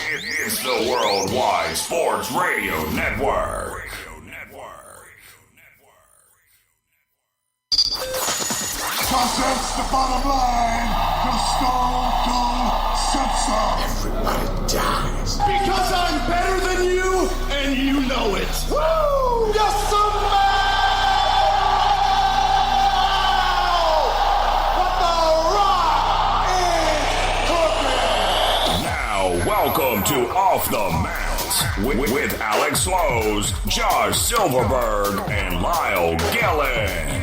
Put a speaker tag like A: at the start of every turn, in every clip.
A: It's the Worldwide Sports Radio Network.
B: Toss that's the bottom line. The Stone Cold said so.
C: Everybody dies.
B: Because I'm better than you, and you know it. Woo! Yes, sir!
A: Welcome to Off the Mat with Alex Slows, Josh Silverberg, and Lyle Gillen.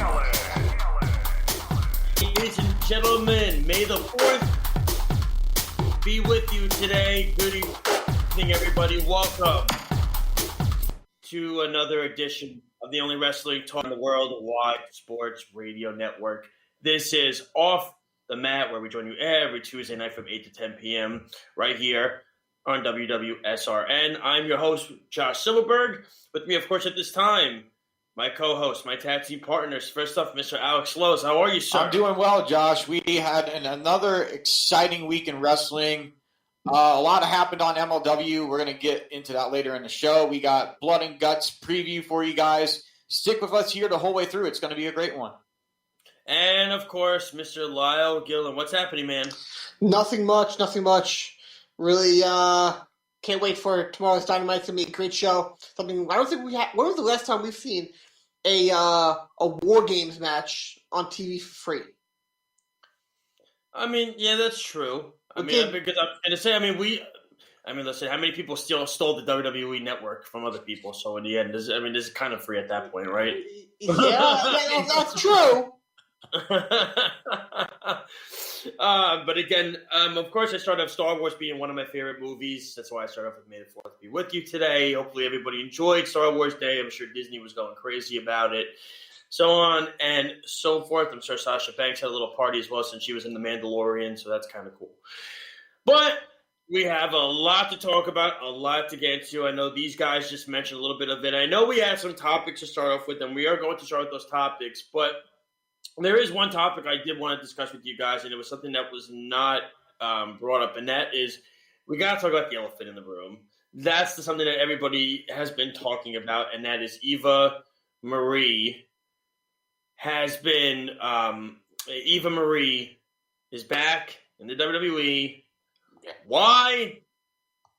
D: Ladies and gentlemen, may the 4th be with you today. Good evening, everybody. Welcome to another edition of the only wrestling talk in the worldwide sports radio network. This is Off the Mat, where we join you every Tuesday night from 8 to 10 p.m. right here on WWSRN. I'm your host, Josh Silverberg. With me, of course, at this time, my co-host, my tag team partners. First off, Mr. Alex Slows. How are you, sir?
E: I'm doing well, Josh. We had another exciting week in wrestling. A lot happened on MLW. We're going to get into that later in the show. We got Blood and Guts preview for you guys. Stick with us here the whole way through. It's going to be a great one.
D: And, of course, Mr. Lyle Gillen. What's happening, man?
F: Nothing much. Really, can't wait for tomorrow's Dynamite. It's going to be a great show. I don't think we had. When was the last time we've seen a War Games match on TV for free?
D: I mean, yeah, that's true. Because I'm going to say, listen, how many people still stole the WWE network from other people? So in the end, this is kind of free at that point, right?
F: Yeah, that's true.
D: But again, of course, I start off Star Wars being one of my favorite movies. That's why I start off with May the 4th be with you today. Hopefully everybody enjoyed Star Wars Day. I'm sure Disney was going crazy about it. So on and so forth. I'm sure Sasha Banks had a little party as well since she was in The Mandalorian, so that's kind of cool. But we have a lot to talk about, a lot to get into. I know these guys just mentioned a little bit of it. I know we had some topics to start off with, and we are going to start with those topics, but there is one topic I did want to discuss with you guys, and it was something that was not brought up, and that is we got to talk about the elephant in the room. That's something that everybody has been talking about, and that is Eva Marie has been Eva Marie is back in the WWE. Why?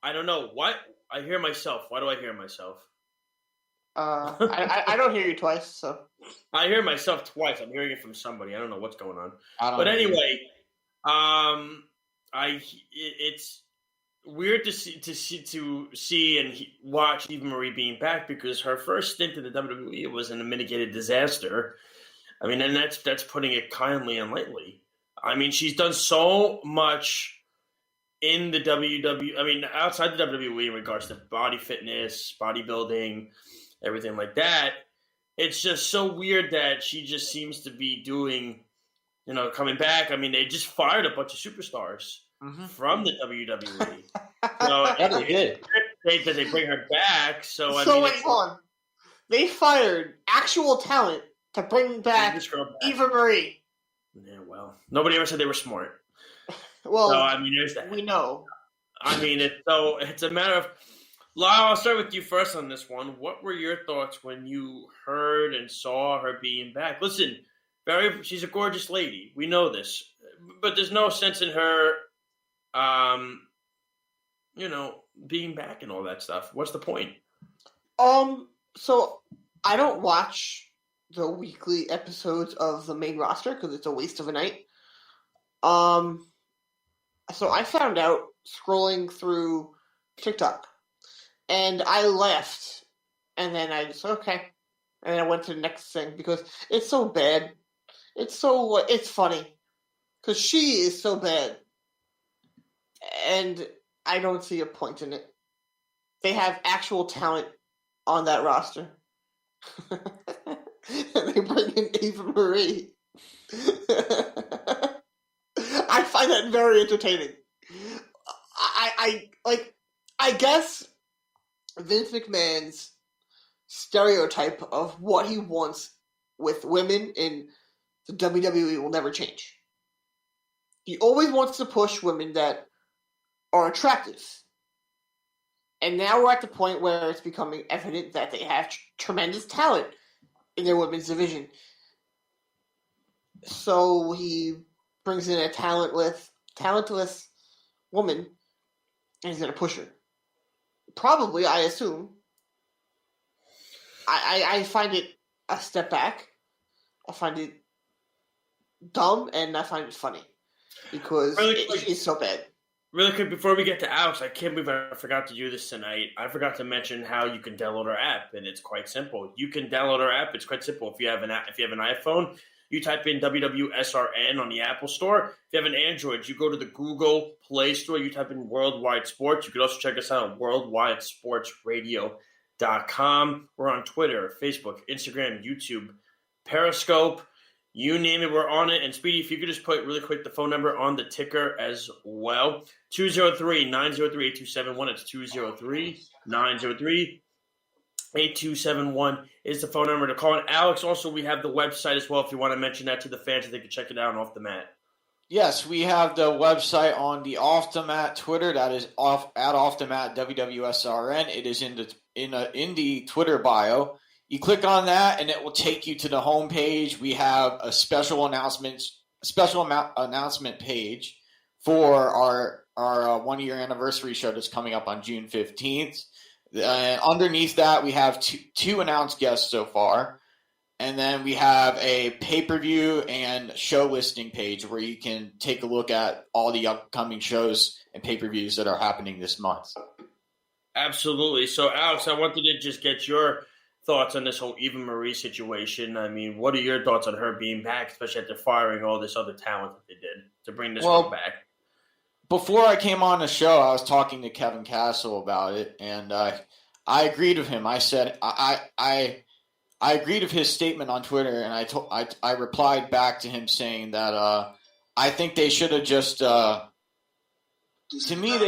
D: I don't know. Why? I hear myself. Why do I hear myself?
F: I don't hear you twice, so.
D: I hear myself twice. I'm hearing it from somebody. I don't know what's going on.
E: But
D: anyway, it's weird to see and watch Eva Marie being back because her first stint in the WWE was in a mitigated disaster. I mean, and that's putting it kindly and lightly. I mean, she's done so much in the WWE. I mean, outside the WWE in regards to body fitness, bodybuilding, everything like that. It's just so weird that she just seems to be doing, coming back. I mean, they just fired a bunch of superstars from the WWE. They bring her back. So wait,
F: hold on. They fired actual talent to bring back Eva Marie.
D: Yeah, well, nobody ever said they were smart.
F: Well,
D: so, there's that.
F: We know.
D: It's a matter of. Lyle, I'll start with you first on this one. What were your thoughts when you heard and saw her being back? Listen, she's a gorgeous lady. We know this. But there's no sense in her, being back and all that stuff. What's the point?
F: So I don't watch the weekly episodes of the main roster because it's a waste of a night. So I found out scrolling through TikTok. And I left, and then I just, okay. And then I went to the next thing, because it's so bad. It's funny. Because she is so bad. And I don't see a point in it. They have actual talent on that roster. And they bring in Eva Marie. I find that very entertaining. I guess Vince McMahon's stereotype of what he wants with women in the WWE will never change. He always wants to push women that are attractive. And now we're at the point where it's becoming evident that they have tremendous talent in their women's division. So he brings in a talentless woman, and he's going to push her. Probably, I assume. I find it a step back. I find it dumb, and I find it funny. Because it is so bad.
D: Really quick, before we get to Alex, I can't believe I forgot to do this tonight. I forgot to mention how you can download our app, and it's quite simple. You can download our app. It's quite simple. If you have an iPhone, you type in WWSRN on the Apple Store. If you have an Android, you go to the Google Play Store. You type in Worldwide Sports. You can also check us out at worldwidesportsradio.com. We're on Twitter, Facebook, Instagram, YouTube, Periscope. You name it, we're on it. And Speedy, if you could just put really quick the phone number on the ticker as well. 203-903-8271. It's 203-903-8271 is the phone number to call. And Alex, also, we have the website as well if you want to mention that to the fans so they can check it out on Off the Mat.
E: Yes, we have the website on the Off the Mat Twitter. That is Off the Mat WWSRN. It is in the Twitter bio. You click on that, and it will take you to the homepage. We have a special announcement page for our 1-year anniversary show that's coming up on June 15th. Underneath that, we have two announced guests so far, and then we have a pay-per-view and show listing page where you can take a look at all the upcoming shows and pay-per-views that are happening this month.
D: Absolutely. So, Alex, I wanted to just get your thoughts on this whole Eva Marie situation. I mean, what are your thoughts on her being back, especially after firing all this other talent that they did to bring this one back?
E: Before I came on the show, I was talking to Kevin Castle about it, and I agreed with him. I said I agreed with his statement on Twitter, and I replied back to him saying that I think they should have just they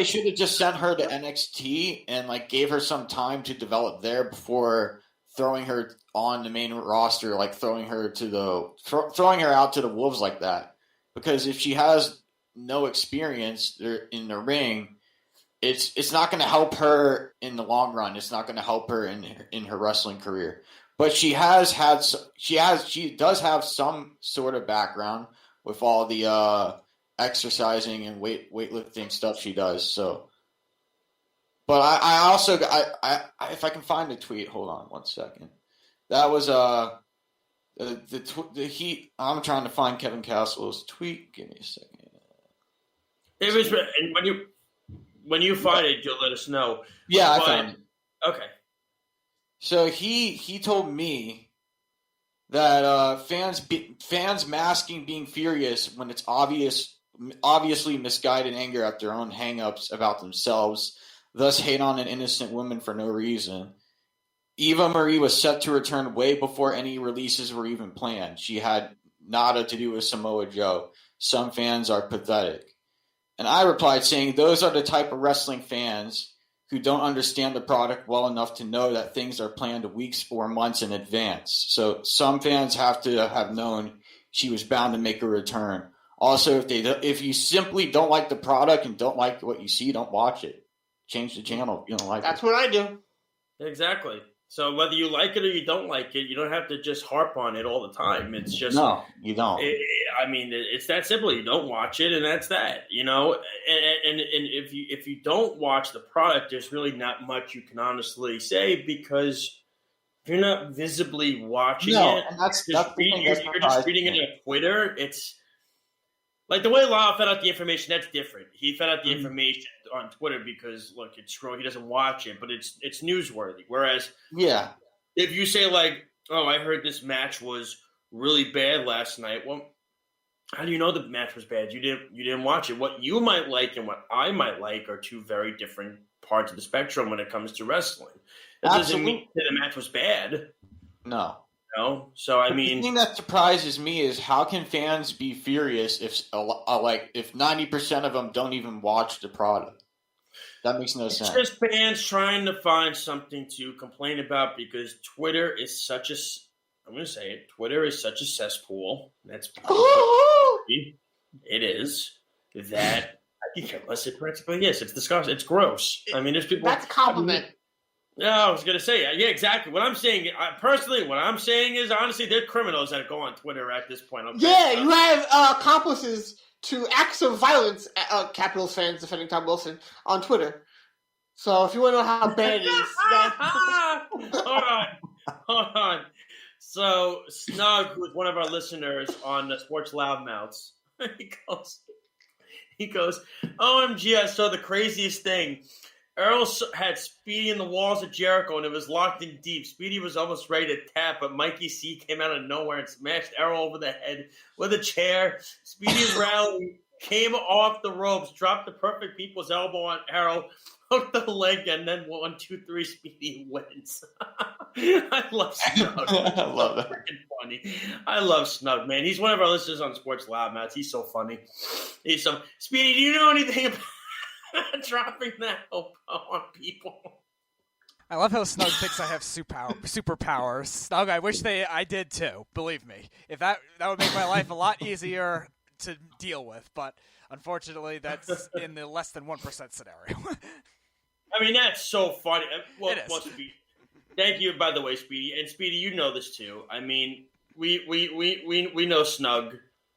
E: should have just sent her to NXT and gave her some time to develop there before throwing her on the main roster, throwing her out to the wolves like that. Because if she has no experience in the ring, it's not going to help her in the long run. It's not going to help her in her wrestling career. But she does have some sort of background with all the exercising and weightlifting stuff she does. So. But I also if I can find the tweet, hold on 1 second. That was I'm trying to find Kevin Castle's tweet. Give me a second.
D: It was, and when you find it, you'll let us know.
E: Yeah, I found it.
D: Okay.
E: So he told me that fans masking being furious when it's obviously misguided anger at their own hang-ups about themselves, thus hate on an innocent woman for no reason. Eva Marie was set to return way before any releases were even planned. She had nada to do with Samoa Joe. Some fans are pathetic. And I replied saying those are the type of wrestling fans who don't understand the product well enough to know that things are planned weeks or months in advance. So some fans have to have known she was bound to make a return. Also, if you simply don't like the product and don't like what you see, don't watch it. Change the channel if you don't like
F: That's what I do.
D: Exactly. So whether you like it or you don't like it, you don't have to just harp on it all the time. It's just
E: no, you don't.
D: It's that simple. You don't watch it, and that's that. And if you don't watch the product, there's really not much you can honestly say because you're not visibly watching it.
E: And you're
D: just reading it on Twitter. It's like the way Lyle found out the information. That's different. He found out the information on Twitter because look, he doesn't watch it, but it's newsworthy. Whereas, if you say I heard this match was really bad last night. Well, how do you know the match was bad? You didn't watch it. What you might like and what I might like are two very different parts of the spectrum when it comes to wrestling. That doesn't mean that the match was bad.
E: No.
D: So
E: the thing that surprises me is how can fans be furious if 90% of them don't even watch the product? That makes no sense.
D: It's just fans trying to find something to complain about because Twitter is such a. I'm going to say it. Twitter is such a cesspool. That's it is that You can listen principally. Yes, it's disgusting. It's gross. I mean, there's people.
F: That's a compliment.
D: No, I was gonna say, yeah, exactly. What I'm saying, personally, what I'm saying is, honestly, they're criminals that go on Twitter at this point. Okay?
F: Yeah, you have accomplices to acts of violence, Capitals fans defending Tom Wilson on Twitter. So if you want to know how bad it is,
D: hold on. So Snug, who's one of our listeners on the Sports Loudmouths, he goes, OMG, I saw the craziest thing. Earl had Speedy in the walls of Jericho, and it was locked in deep. Speedy was almost ready to tap, but Mikey C came out of nowhere and smashed Errol over the head with a chair. Speedy's rally came off the ropes, dropped the perfect people's elbow on Errol, hooked the leg, and then 1, 2, 3, Speedy wins. I love Snug.
E: I love that.
D: Freaking funny. I love Snug, man. He's one of our listeners on Sports Loudmouths. He's so funny. Speedy, do you know anything about dropping that elbow on people?
C: I love how Snug thinks I have superpowers. Snug, I wish I did too. Believe me, if that would make my life a lot easier to deal with. But unfortunately, that's in the less than 1% scenario.
D: I mean, that's so funny. Well,
C: It is.
D: Speedy, thank you, by the way, Speedy. And Speedy, you know this too. I mean, we know Snug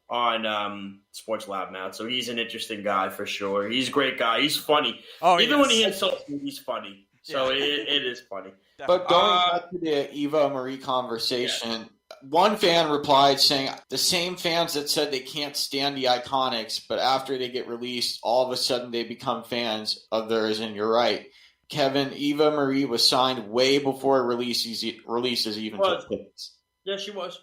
D: on Sports Loudmouth, so he's an interesting guy for sure. He's a great guy. He's funny.
C: Oh,
D: even when he insults me, he's funny. So
C: Yeah.
D: it is funny.
E: But going back to the Eva Marie conversation, one fan replied saying the same fans that said they can't stand the Iconics, but after they get released, all of a sudden they become fans of theirs. And you're right, Kevin. Eva Marie was signed way before releases even took place.
D: Yeah, she was.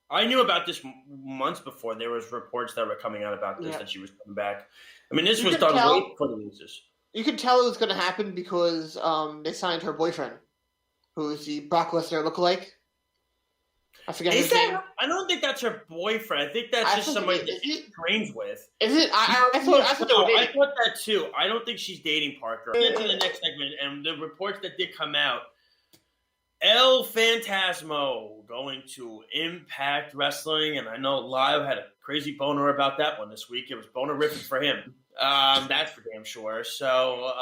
D: I knew about this months before. There was reports that were coming out about this, that she was coming back. I mean, this was done way before the releases.
F: you could tell it was going to happen because they signed her boyfriend, who's the Brock Lesnar lookalike. I forget his name.
D: I don't think that's her boyfriend. I think that's just somebody that she trains with.
F: Is it? I thought
D: I thought that too. I don't think she's dating Parker. I'll get to the next segment, and the reports that did come out. El Phantasmo going to Impact Wrestling, and I know Live had a crazy boner about that one this week. It was boner-ripping for him. That's for damn sure. So,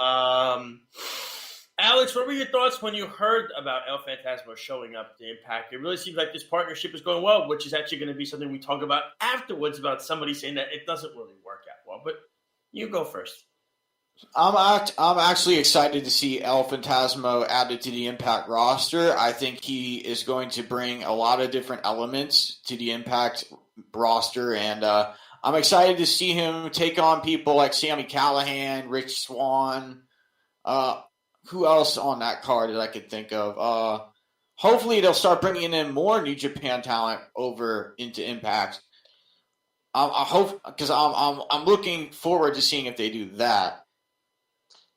D: Alex, what were your thoughts when you heard about El Phantasmo showing up to Impact? It really seems like this partnership is going well, which is actually going to be something we talk about afterwards, about somebody saying that it doesn't really work out well. But you go first.
E: I'm actually excited to see El Phantasmo added to the Impact roster. I think he is going to bring a lot of different elements to the Impact roster, and I'm excited to see him take on people like Sami Callihan, Rich Swann. Who else on that card that I could think of? Hopefully they'll start bringing in more New Japan talent over into Impact. I hope, because I'm looking forward to seeing if they do that.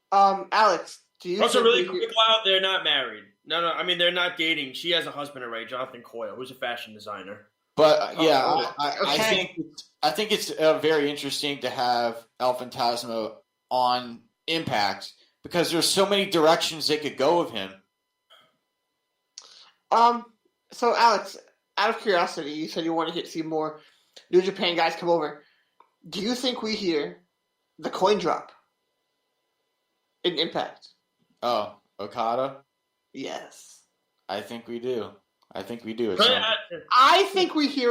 F: Alex, do you
D: Also, really quick, Cloud, they're not married. No, I mean, they're not dating. She has a husband already, Jonathan Coyle, who's a fashion designer.
E: But I think it's very interesting to have El Phantasmo on Impact because there's so many directions they could go with him.
F: So Alex, out of curiosity, you said you want to see more New Japan guys come over. Do you think we hear the coin drop in Impact?
E: Oh, Okada?
F: Yes.
E: I think we do. I think we hear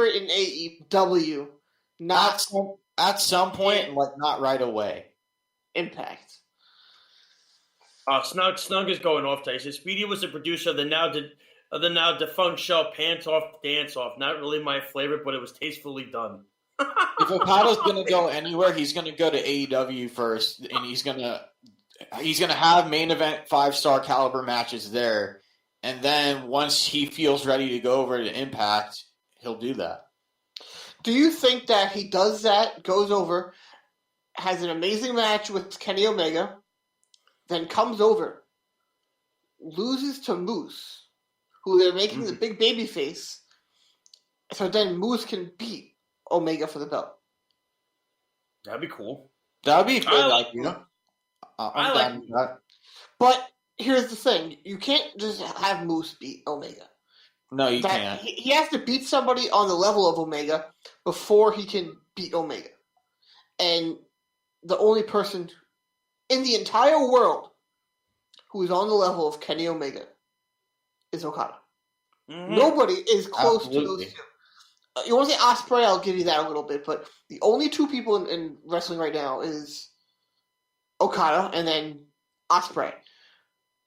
E: it in AEW, not at some point, like not right away.
F: Impact.
D: Snug is going off today. So Speedy was the producer of the now defunct show Pants Off, Dance Off. Not really my favorite, but it was tastefully done.
E: If Okada's going to go anywhere, he's going to go to AEW first, and he's going to have main event 5-star caliber matches there. And then once he feels ready to go over to Impact, he'll do that.
F: Do you think that he does that, goes over, has an amazing match with Kenny Omega, then comes over, loses to Moose, who they're making the big baby face, so then Moose can beat Omega for the belt?
D: That'd be cool.
E: That'd be a good idea.
D: I like
E: that.
F: But here's the thing. You can't just have Moose beat Omega.
E: No, you can't.
F: He has to beat somebody on the level of Omega before he can beat Omega. And the only person in the entire world who is on the level of Kenny Omega is Okada.
D: Mm-hmm.
F: Nobody is close
E: Absolutely.
F: to those two. You want to say Ospreay? I'll give you that a little bit, but the only two people in wrestling right now is Okada and then Ospreay.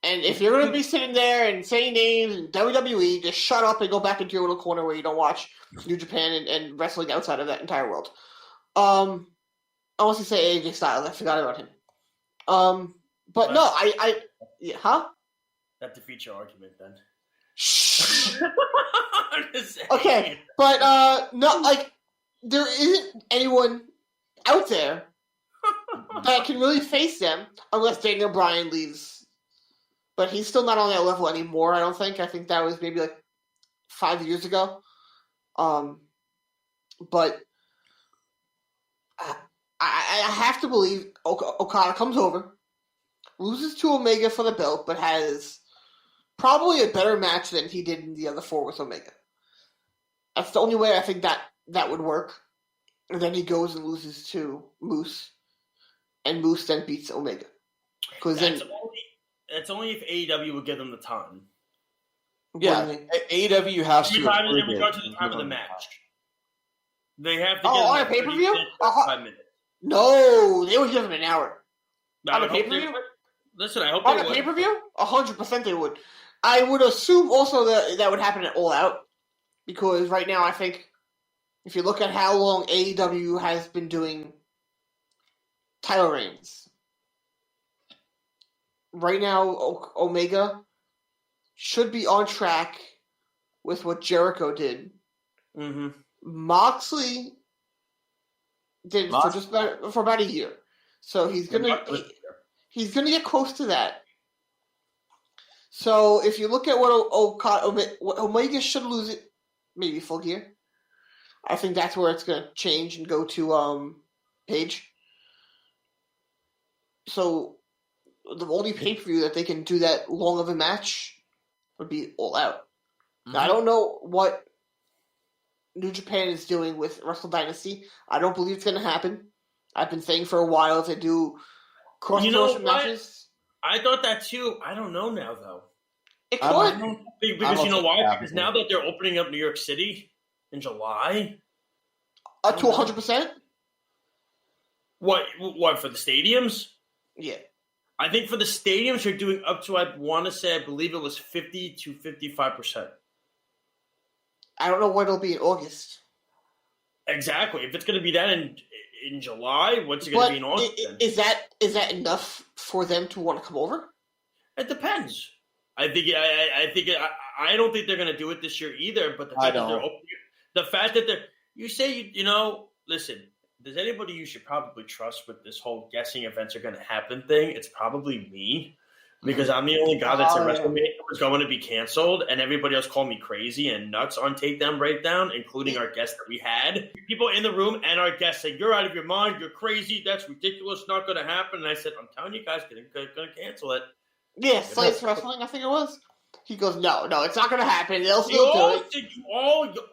F: And if you're going to be sitting there and saying names in WWE, just shut up and go back into your little corner where you don't watch New Japan and wrestling outside of that entire world. I want to say AJ Styles. I forgot about him. But no, huh?
D: That defeats your argument then.
F: Okay, but no, like there isn't anyone out there that can really face them unless Daniel Bryan leaves. But he's still not on that level anymore, I don't think. I think that was maybe like 5 years ago. But I have to believe Okada comes over, loses to Omega for the belt, but has probably a better match than he did in the other four with Omega. That's the only way I think that would work. And then he goes and loses to Moose, and Moose then beats Omega.
D: That's only if AEW would give them the time.
E: Yeah, AEW has to.
D: In regard to the time of the match. They have to get
F: on a pay-per-view?
D: 5 minutes.
F: No, they would give him an hour. On a
D: hope they
F: pay-per-view?
D: would. Listen, I hope
F: On
D: they
F: a
D: would.
F: pay-per-view? 100% they would. I would assume also that would happen at All Out. Because right now I think if you look at how long AEW has been doing title reigns, right now Omega should be on track with what Jericho did.
D: Mm-hmm.
F: Moxley did for about a year, so he's gonna get close to that. So if you look at what Omega should lose it, maybe Full Gear. I think that's where it's gonna change and go to Page. So the only pay-per-view that they can do that long of a match would be All Out.
E: Mm-hmm.
F: Now, I don't know what New Japan is doing with Wrestle Dynasty. I don't believe it's going to happen. I've been saying for a while to do cross-promotion matches.
D: I thought that too. I don't know now, though.
F: It could.
D: Because you know why? Because now that they're opening up New York City in July.
F: To 100%?
D: What, for the stadiums?
F: Yeah.
D: I think for the stadiums, you're doing up to, I believe it was 50 to 55%.
F: I don't know when it'll be in August.
D: Exactly. If it's going to be that in July, what's it going to be in August?
F: Is that enough for them to want to come over?
D: It depends. I don't think they're going to do it this year either. But the fact that they're listen. There's anybody you should probably trust with this whole guessing events are going to happen thing? It's probably me. Because I'm the only guy that said WrestleMania was going to be canceled, and everybody else called me crazy and nuts on Takedown Breakdown, including our guest that we had. People in the room and our guest said, "You're out of your mind. You're crazy. That's ridiculous. Not going to happen." And I said, "I'm telling you guys, they're going to cancel it."
F: Yeah, Slice Wrestling, I think it was. He goes, "No, it's not going to happen. They'll still do it."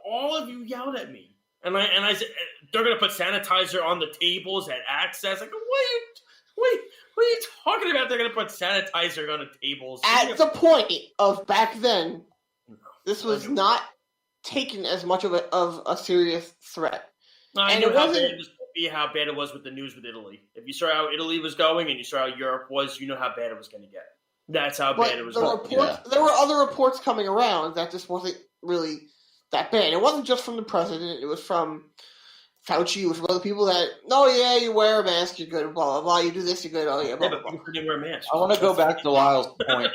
D: All of you yelled at me, and I said they're going to put sanitizer on the tables at Access. I go, What are you talking about? They're going to put sanitizer on the tables.
F: At the point of back then, this was not taken as much of a serious threat.
D: I knew how bad it was with the news with Italy. If you saw how Italy was going and you saw how Europe was, you know how bad it was going to get. That's how bad it was going to get.
F: There were other reports coming around that this wasn't really that bad. It wasn't just from the president. It was from Fauci, it was from other people that, you wear a mask, you're good, blah, blah, blah. You do this, you're good, blah, blah, blah.
D: You couldn't wear a mask.
E: I want to go back to Lyle's point,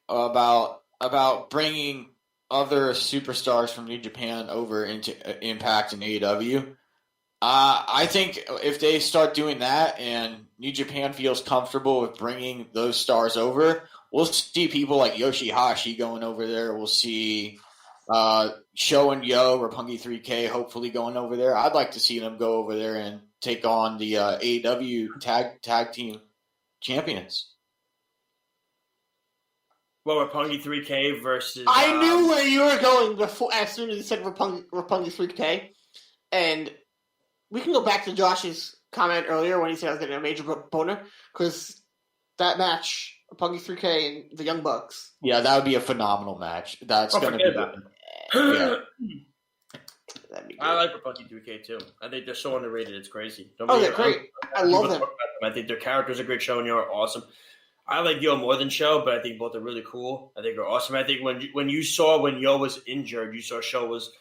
E: though, about bringing other superstars from New Japan over into Impact and AEW. I think if they start doing that and New Japan feels comfortable with bringing those stars over, we'll see people like Yoshihashi going over there. We'll see Sho and Yo, Roppongi 3K, hopefully going over there. I'd like to see them go over there and take on the AEW tag team champions.
D: Well, Roppongi 3K versus...
F: I knew where you were going before, as soon as you said Roppongi 3K. And we can go back to Josh's comment earlier when he said I was getting a major boner because that match, Punky 3K and the Young Bucks.
E: Yeah, that would be a phenomenal match. That's going to be
D: about it.
E: Yeah.
F: That'd be good.
D: I like Punky 3K too. I think they're so underrated. It's crazy.
F: They're great. I love them.
D: I think their characters are great. Show and Yo are awesome. I like Yo more than Show, but I think both are really cool. I think they're awesome. I think when Yo was injured, you saw Show was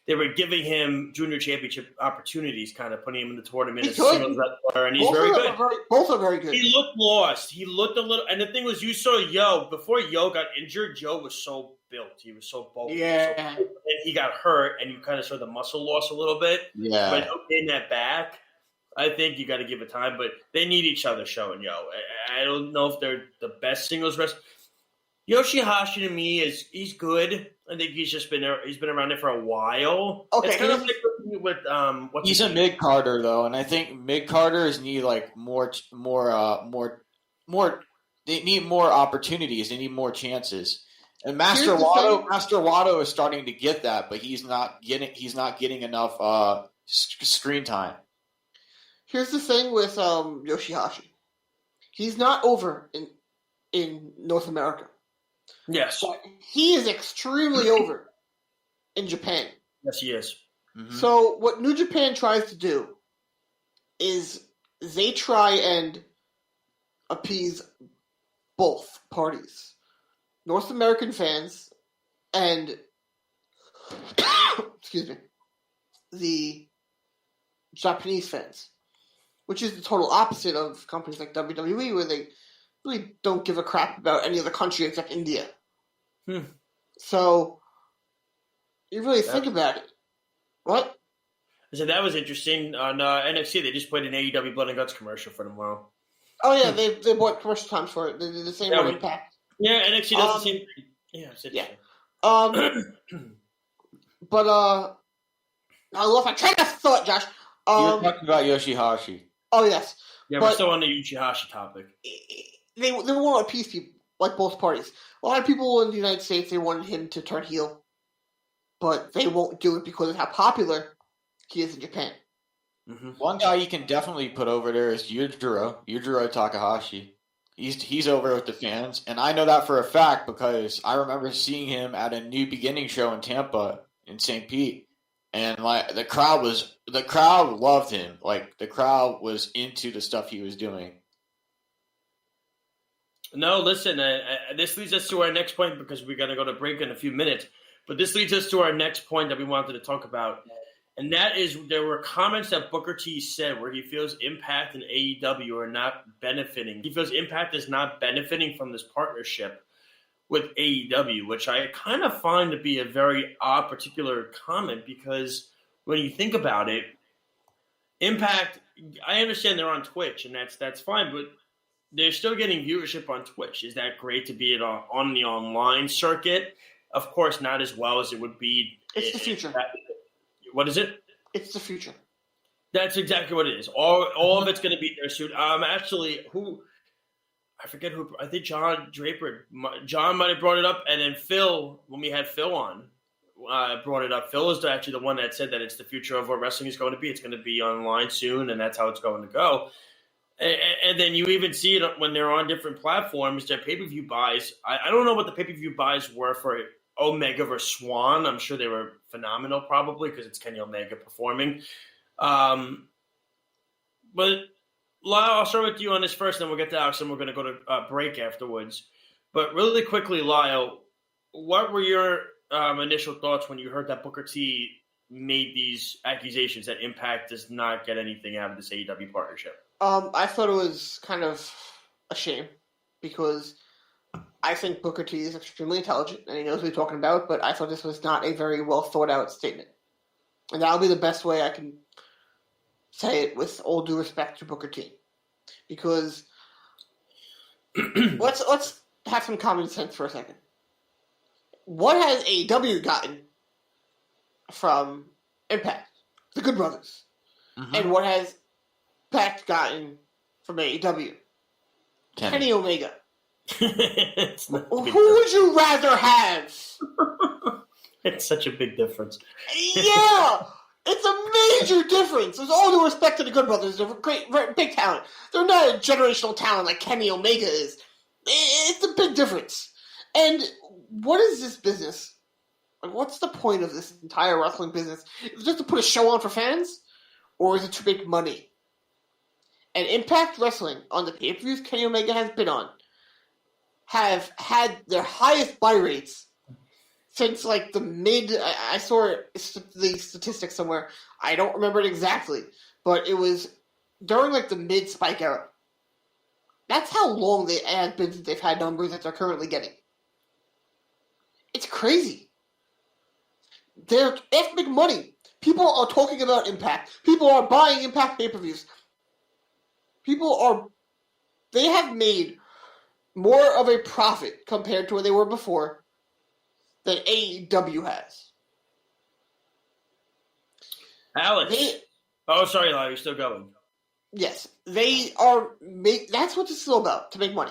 D: they were giving him junior championship opportunities, kind of putting him in the tournament as a singles wrestler, and he's very good.
F: Both are very good.
D: He looked lost. He looked a little, and the thing was, you saw Yo before Yo got injured. Yo was so built. He was so bulky.
F: Yeah.
D: And he got hurt, and you kind of saw the muscle loss a little bit.
E: Yeah.
D: But getting that back, I think you got to give it time. But they need each other, Show and Yo. I don't know if they're the best singles wrestlers. Yoshihashi to me he's good. I think he's been around there for a while. Okay, it's kind of like with
E: he's a mid Carter though, and I think mid Carters need like more. They need more opportunities. They need more chances. And Master Wato is starting to get that, but he's not getting enough screen time.
F: Here's the thing with Yoshihashi. He's not over in North America.
D: Yes.
F: But he is extremely over in Japan.
D: Yes, he is.
F: Mm-hmm. So what New Japan tries to do is they try and appease both parties. North American fans and excuse me, the Japanese fans, which is the total opposite of companies like WWE, where they really don't give a crap about any other country except India. So you really think about it. What?
D: I said that was interesting. On NXT, they just played an AEW Blood and Guts commercial for tomorrow.
F: Oh yeah, they bought commercial times for it. They did the same on Impact.
D: Yeah, NXT does the same thing. Yeah, it's interesting.
F: But I lost my train of thought, Josh.
E: You were talking about Yoshihashi.
F: Oh yes.
D: Yeah, we're still on the Yoshihashi topic.
F: They want to appease people, like both parties. A lot of people in the United States, they wanted him to turn heel, but they won't do it because of how popular he is in Japan.
E: Mm-hmm. One guy you can definitely put over there is Yujiro Takahashi. He's over with the fans, and I know that for a fact because I remember seeing him at a New Beginning show in Tampa in St. Pete, and like the crowd loved him. Like the crowd was into the stuff he was doing.
D: No, listen, this leads us to our next point because we're going to go to break in a few minutes. But this leads us to our next point that we wanted to talk about. And that is there were comments that Booker T said where he feels Impact and AEW are not benefiting. He feels Impact is not benefiting from this partnership with AEW, which I kind of find to be a very odd particular comment because when you think about it, Impact, I understand they're on Twitch and that's fine, but they're still getting viewership on Twitch. Is that great to be on the online circuit? Of course, not as well as it would be.
F: It's the future.
D: What is it?
F: It's the future.
D: That's exactly what it is. All of it's going to be there soon. Actually, I forget who. I think John Draper. John might have brought it up, and then Phil, when we had Phil on, brought it up. Phil is actually the one that said that it's the future of what wrestling is going to be. It's going to be online soon, and that's how it's going to go. And then you even see it when they're on different platforms. Their pay-per-view buys. I don't know what the pay-per-view buys were for Omega versus Swan. I'm sure they were phenomenal, probably because it's Kenny Omega performing. But Lyle, I'll start with you on this first, then we'll get to Alex, and we're going to go to break afterwards. But really quickly, Lyle, what were your initial thoughts when you heard that Booker T made these accusations that Impact does not get anything out of this AEW partnership?
F: I thought it was kind of a shame because I think Booker T is extremely intelligent and he knows what he's talking about, but I thought this was not a very well thought out statement. And that'll be the best way I can say it with all due respect to Booker T. Because let's have some common sense for a second. What has AEW gotten from Impact? The Good Brothers. Mm-hmm. And what has Impact gotten from AEW? Kenny Omega. Who would you rather have?
D: It's such a big difference.
F: Yeah! It's a major difference. There's all due respect to the Good Brothers. They're great, big talent. They're not a generational talent like Kenny Omega is. It's a big difference. And what is this business? Like, what's the point of this entire wrestling business? Is it just to put a show on for fans? Or is it to make money? And Impact Wrestling, on the pay-per-views Kenny Omega has been on, have had their highest buy rates since, like, the mid... I saw the statistics somewhere. I don't remember it exactly. But it was during, like, the mid-Spike era. That's how long they have been since they've had numbers that they're currently getting. It's crazy. They have to make money. People are talking about Impact. People are buying Impact pay-per-views. They have made more of a profit compared to where they were before than AEW has.
D: Alex. Sorry, Lyle, you're still going.
F: Yes, they are. That's what this is all about, to make money.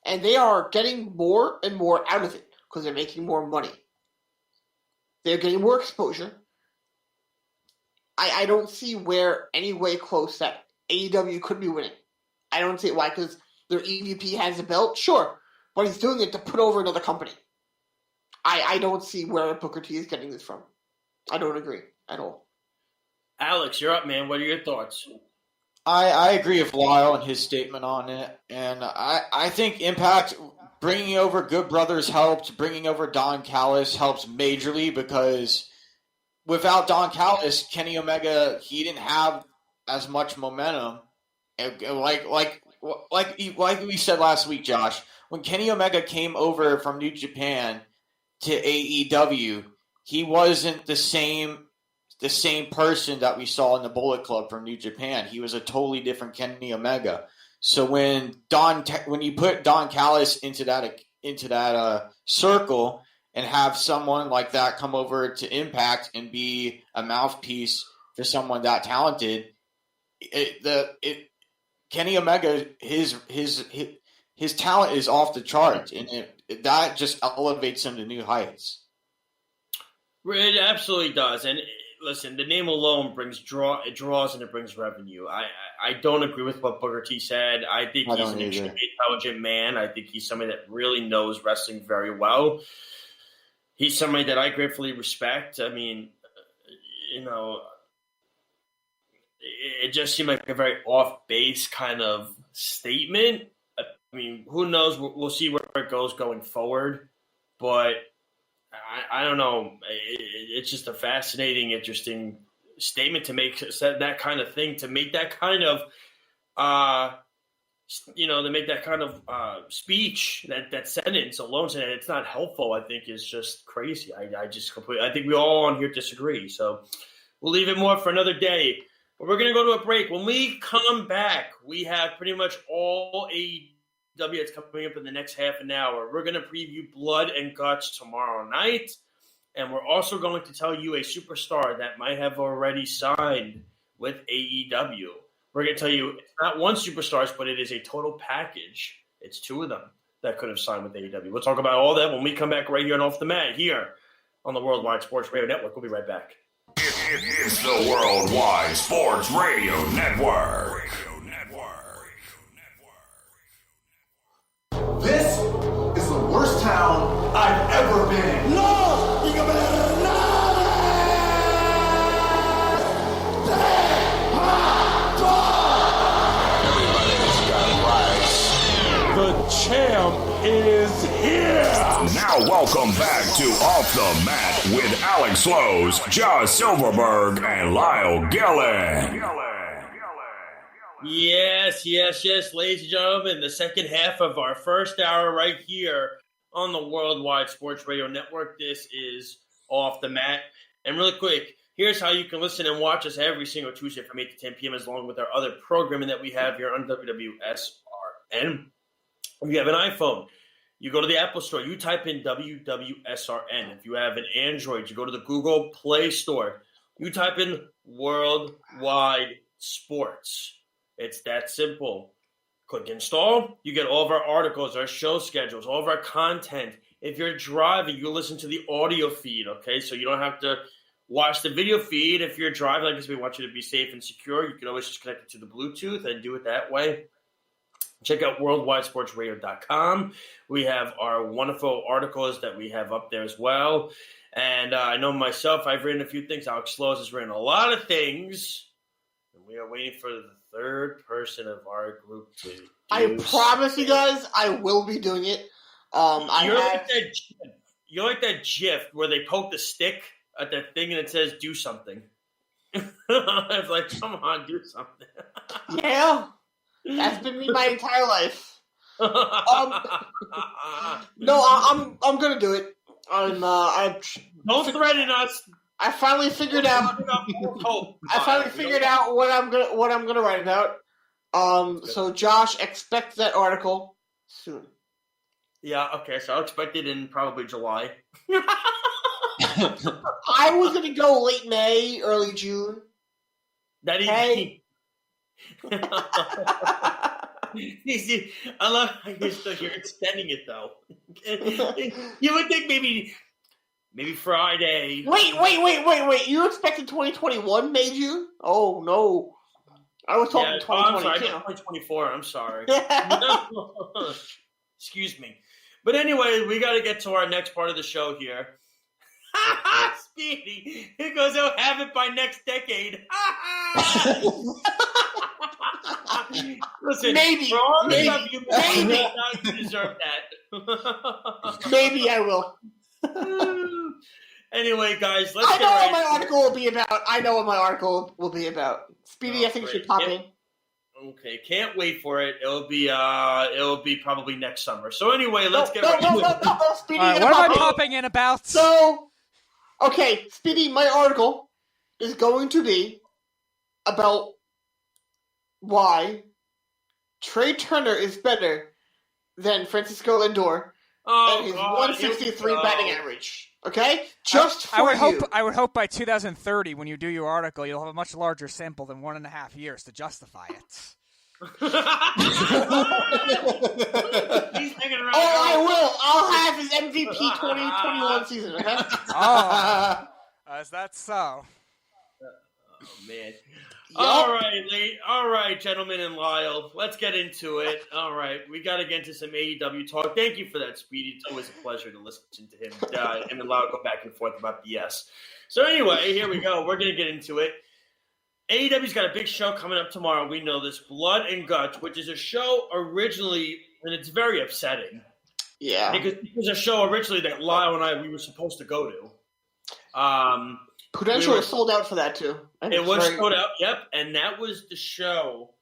F: And they are getting more and more out of it because they're making more money. They're getting more exposure. I don't see where any way close that AEW could be winning. I don't see why, because their EVP has a belt, sure, but he's doing it to put over another company. I don't see where Booker T is getting this from. I don't agree at all.
D: Alex, you're up, man. What are your thoughts?
E: I agree with Lyle and his statement on it, and I think Impact bringing over Good Brothers helped. Bringing over Don Callis helps majorly because without Don Callis, Kenny Omega, he didn't have as much momentum. Like we said last week, Josh, when Kenny Omega came over from New Japan to AEW, he wasn't the same person that we saw in the Bullet Club from New Japan. He was a totally different Kenny Omega. So when you put Don Callis into that circle and have someone like that come over to Impact and be a mouthpiece for someone that talented, Kenny Omega, his talent is off the charts, and that just elevates him to new heights.
D: It absolutely does. And listen, the name alone it draws and it brings revenue. I don't agree with what Booker T said. I think he's an extremely intelligent man. I think he's somebody that really knows wrestling very well. He's somebody that I gratefully respect. I mean, it just seemed like a very off-base kind of statement. I mean, who knows? We'll see where it goes going forward. But I don't know. It's just a fascinating, interesting statement to make. That kind of thing, to make that kind of, speech, that sentence alone, saying that it's not helpful, I think is just crazy. I think we all on here disagree. So we'll leave it more for another day. But we're going to go to a break. When we come back, we have pretty much all AEW that's coming up in the next half an hour. We're going to preview Blood and Guts tomorrow night. And we're also going to tell you a superstar that might have already signed with AEW. We're going to tell you it's not one superstar, but it is a total package. It's two of them that could have signed with AEW. We'll talk about all that when we come back right here on Off the Mat here on the Worldwide Sports Radio Network. We'll be right back.
A: It's the Worldwide Sports Radio Network.
B: This is the worst town I've ever been in. No! You better not! Everybody's got rights. The champ is here!
A: Now welcome back to Off the Mat with Alex Slows, Josh Silverberg, and Lyle Gillen.
D: Yes, ladies and gentlemen, the second half of our first hour right here on the Worldwide Sports Radio Network. This is Off the Mat. And really quick, here's how you can listen and watch us every single Tuesday from 8 to 10 p.m. along with our other programming that we have here on WWSRN. If you have an iPhone, you go to the Apple Store, you type in WWSRN. If you have an Android, you go to the Google Play Store, you type in Worldwide Sports. It's that simple. Click install. You get all of our articles, our show schedules, all of our content. If you're driving, you listen to the audio feed, okay? So you don't have to watch the video feed. If you're driving, I guess we want you to be safe and secure. You can always just connect it to the Bluetooth and do it that way. Check out worldwidesportsradio.com. We have our wonderful articles that we have up there as well. And I know myself, I've written a few things. Alex Slows has written a lot of things. And we are waiting for the third person of our group to do
F: I promise you guys, I will be doing it.
D: You're like that GIF where they poke the stick at that thing and it says, do something. It's like, come on, do something.
F: Yeah. That's been me my entire life. No, I'm gonna do it.
D: Don't threaten us.
F: I finally figured out. What I'm gonna write about. So Josh, expect that article soon.
D: Yeah. Okay. So I'll expect it in probably July.
F: I was gonna go late May, early June.
D: I love how you're extending it though. You would think maybe Friday.
F: Wait! You expected 2021 May, June? Oh no, I was talking 2022.
D: 2024. I'm sorry. Excuse me. But anyway, we got to get to our next part of the show here. Speedy, he goes, "I'll have it by next decade." Listen,
F: maybe
D: you deserve that.
F: Maybe I will.
D: Anyway, guys,
F: I know what my article will be about. Speedy, I think you should pop in.
D: Okay, can't wait for it. It'll be probably next summer. So anyway, let's get
F: right to it. No, Speedy,
C: what am I popping in about?
F: So, okay, Speedy, my article is going to be about why Trey Turner is better than Francisco Lindor and his 163 batting average. Okay, I
C: would hope by 2030, when you do your article, you'll have a much larger sample than 1.5 years to justify it.
D: He's hanging around.
F: I will. I'll have his MVP 2021 season. Okay.
C: Is that so?
D: Oh man. Yep. All right, gentlemen and Lyle, let's get into it. All right, we got to get into some AEW talk. Thank you for that, Speedy. It's always a pleasure to listen to him. Him and Lyle go back and forth about BS. So anyway, here we go. We're going to get into it. AEW's got a big show coming up tomorrow. We know this, Blood and Guts, which is a show originally, and it's very upsetting.
F: Yeah.
D: Because it was a show originally that Lyle and we were supposed to go to.
F: Prudential was sold out for that too.
D: It was sold out, yep. And that was the show.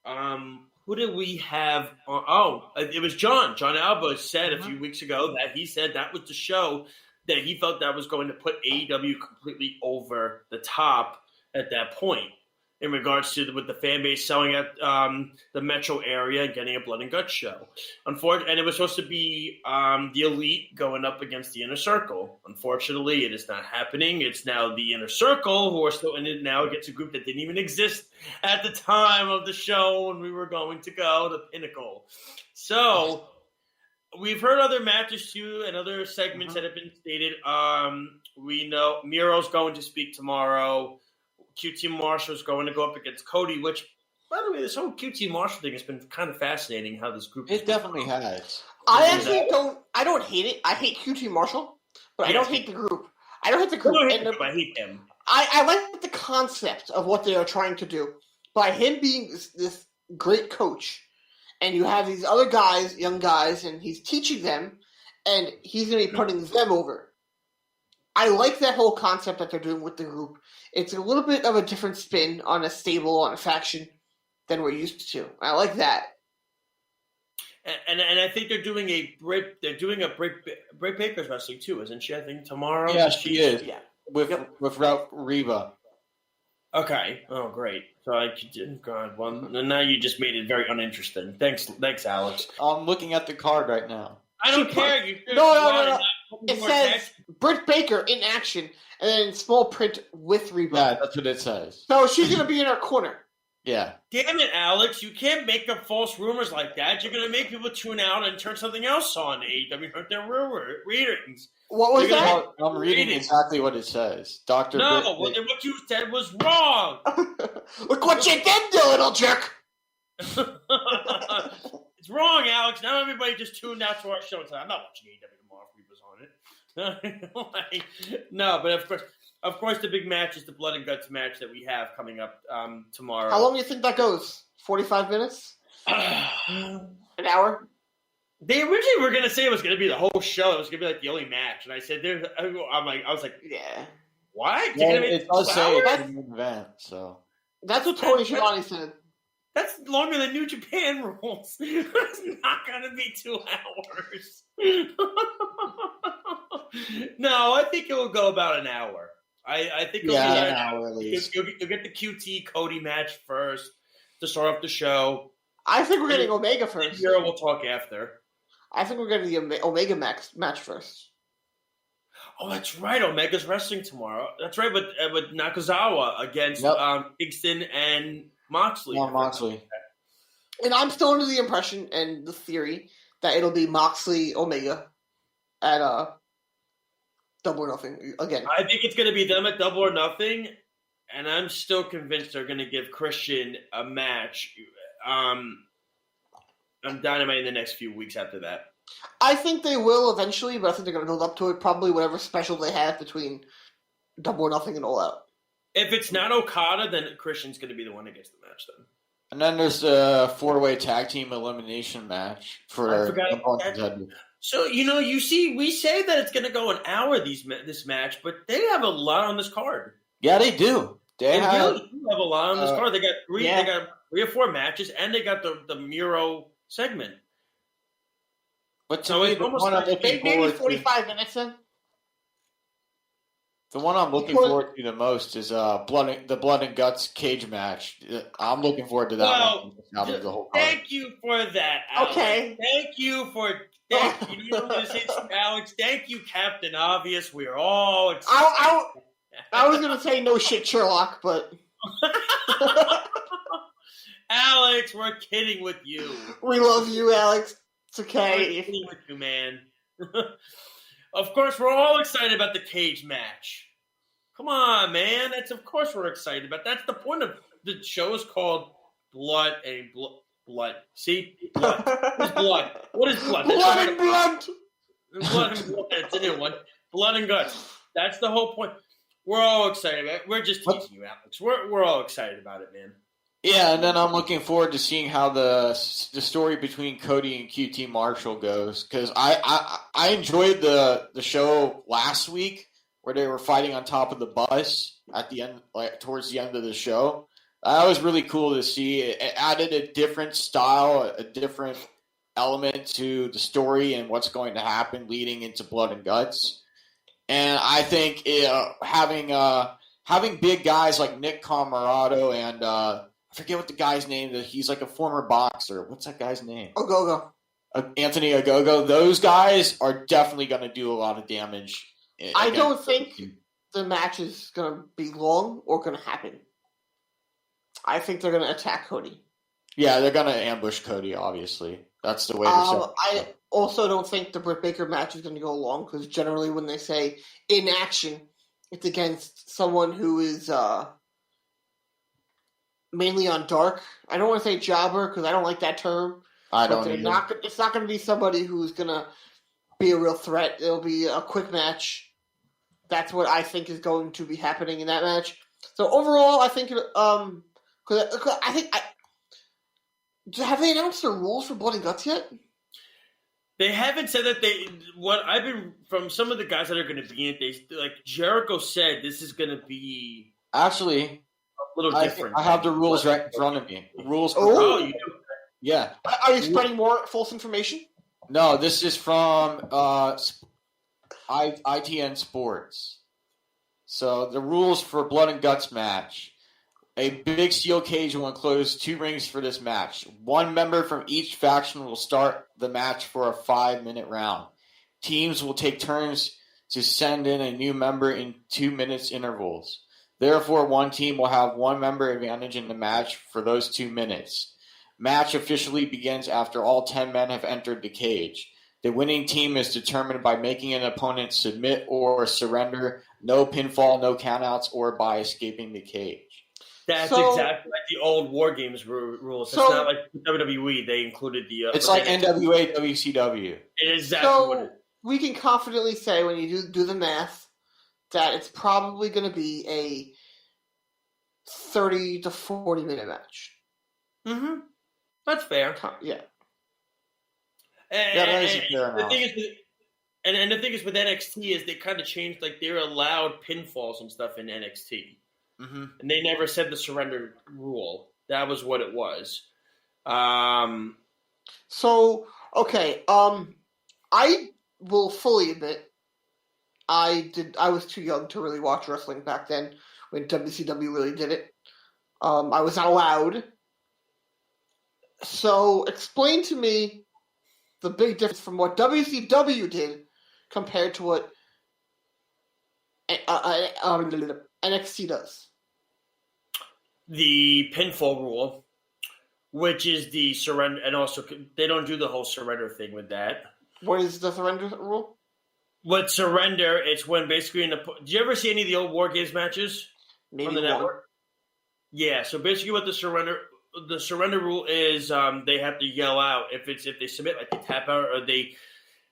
D: Who did we have? It was John. John Alba said a few weeks ago that he said that was the show that he felt that was going to put AEW completely over the top at that point in regards to with the fan base selling at the metro area and getting a Blood and Guts show. Unfortunately, and it was supposed to be the Elite going up against the Inner Circle. Unfortunately, it is not happening. It's now the Inner Circle who are still in it now. It gets a group that didn't even exist at the time of the show when we were going to go, the Pinnacle. So we've heard other matches too and other segments that have been stated. We know Miro's going to speak tomorrow. QT Marshall's going to go up against Cody, which, by the way, this whole QT Marshall thing has been kind of fascinating how this group
E: It definitely has.
F: I actually don't hate it. I hate QT Marshall, but I don't hate the group. I don't hate the group.
D: I hate him.
F: I like the concept of what they are trying to do. By him being this great coach, and you have these other guys, young guys, and he's teaching them, and he's going to be putting them over. I like that whole concept that they're doing with the group. It's a little bit of a different spin on a stable, on a faction than we're used to. I like that.
D: And I think they're doing Britt Baker's wrestling too, isn't she? I think tomorrow.
E: Yeah, she is. Yeah, with Reba.
D: Okay. Oh, great. So God, well, now you just made it very uninteresting. Thanks, Alex.
E: I'm looking at the card right now.
D: I don't care.
F: No. It says Britt Baker in action, and then in small print with Reba.
E: Yeah, that's what it says.
F: So she's going to be in our corner.
E: Yeah.
D: Damn it, Alex. You can't make up false rumors like that. You're going to make people tune out and turn something else on. AEW hurt their readings.
F: What was that?
E: I'm reading exactly what it says. Dr.
D: No, what you said was wrong.
F: Look what you did, you little jerk!
D: It's wrong, Alex. Now everybody just tuned out to our show. I'm not watching AEW tomorrow if he was on it. No, but of course, the big match is the Blood and Guts match that we have coming up tomorrow.
F: How long do you think that goes? 45 minutes? An hour?
D: They originally were going to say it was going to be the whole show. It was going to be like the only match. And I said, I was like,
F: yeah.
D: What?
E: Well, it does say it's an event, so.
F: That's what Tony Schiavone said.
D: That's longer than New Japan rules. It's not going to be 2 hours. No, I think it will go about an hour. I think it'll be
E: an hour at least.
D: You'll get the QT Cody match first to start off the show.
F: I think we're getting Omega first.
D: Here we'll talk after.
F: I think we're getting the Omega match first.
D: Oh, that's right. Omega's wrestling tomorrow. That's right, with Nakazawa against Kingston and Moxley.
E: Moxley.
F: And I'm still under the impression and the theory that it'll be Moxley Omega at Double or Nothing again.
D: I think it's going to be them at Double or Nothing, and I'm still convinced they're going to give Christian a match. I'm Dynamite in the next few weeks after that.
F: I think they will eventually, but I think they're going to build up to it. Probably whatever special they have between Double or Nothing and All Out.
D: If it's not Okada, then Christian's going to be the one that gets the match then.
E: And then there's the 4-way tag team elimination match for.
D: So you see, we say that it's going to go an hour this match, but they have a lot on this card.
E: Yeah, they do. They
D: really do have a lot on this card. They got three. Yeah. They got 3 or 4 matches, and they got the Miro segment.
E: But to me, the one I'm looking
F: maybe 45 minutes then.
E: The one I'm looking forward to the most is the Blood and Guts cage match. I'm looking forward to that one. The whole
D: thank you for that, Alex.
F: Okay.
D: Thank you for you know what say, Alex. Thank you, Captain Obvious. We are all excited.
F: I was going to say no shit, Sherlock, but
D: Alex, we're kidding with you.
F: We love you, Alex. It's okay.
D: We're kidding with you, man. Of course, we're all excited about the cage match. Come on, man. Of course we're excited about. That's the point of the show. Is called Blood and Blood. See, blood. What is blood? What is blood?
F: Blood and blood.
D: Blood and blood. It's a new one. Blood and guts. That's the whole point. We're all excited about it. We're just teasing you, Alex. We're all excited about it, man.
E: Yeah, and then I'm looking forward to seeing how the story between Cody and QT Marshall goes, because I enjoyed the show last week where they were fighting on top of the bus at the end, like towards the end of the show. That was really cool to see. It added a different style, a different element to the story and what's going to happen leading into Blood and Guts. And I think having big guys like Nick Comoroto and I forget what the guy's name is. He's like a former boxer. What's that guy's name?
F: Ogogo.
E: Anthony Ogogo. Those guys are definitely going to do a lot of damage.
F: I don't think the match is going to be long or going to happen. I think they're going to attack Cody.
E: Yeah, they're going to ambush Cody, obviously. That's the way to
F: I also don't think the Britt Baker match is going to go long, because generally when they say in action, it's against someone who is mainly on dark. I don't want to say jobber because I don't like that term.
E: I don't either.
F: It's not going to be somebody who's going to be a real threat. It'll be a quick match. That's what I think is going to be happening in that match. So overall, I think have they announced the rules for Blood and Guts yet?
D: They haven't said that what I've been from some of the guys that are going to be in it. Like Jericho said, this is going to be
E: actually
D: a little different.
E: I have the rules right in front of me. The rules.
D: Oh, you do?
E: Yeah.
F: Are you spreading more false information?
E: No, this is from ITN Sports. So the rules for Blood and Guts match. A big steel cage will enclose 2 rings for this match. 1 member from each faction will start the match for a 5-minute round. Teams will take turns to send in a new member in 2 minutes intervals. Therefore, one team will have one member advantage in the match for those 2 minutes. Match officially begins after all 10 men have entered the cage. The winning team is determined by making an opponent submit or surrender, no pinfall, no countouts, or by escaping the cage.
D: That's exactly like the old War Games rules. It's not like WWE. They included the...
E: it's like NWA, WCW.
D: It is exactly what it is.
F: We can confidently say, when you do the math, that it's probably going to be a 30 to 40 minute match.
D: Mm-hmm. That's fair.
F: Yeah.
D: And the thing is with NXT is they kind of changed, like they're allowed pinfalls and stuff in NXT.
E: Mm-hmm.
D: And they never said the surrender rule. That was what it was.
F: So, okay. I will fully admit I was too young to really watch wrestling back then when WCW really did it. I was not allowed. So, explain to me the big difference from what WCW did compared to what NXT does.
D: The pinfall rule, which is the surrender, and also they don't do the whole surrender thing with that.
F: What is the surrender rule?
D: With surrender, it's when basically did you ever see any of the old War Games matches
F: Maybe
D: on the network? Yeah, so basically what the surrender rule is, they have to yell out if they submit, like they tap out, or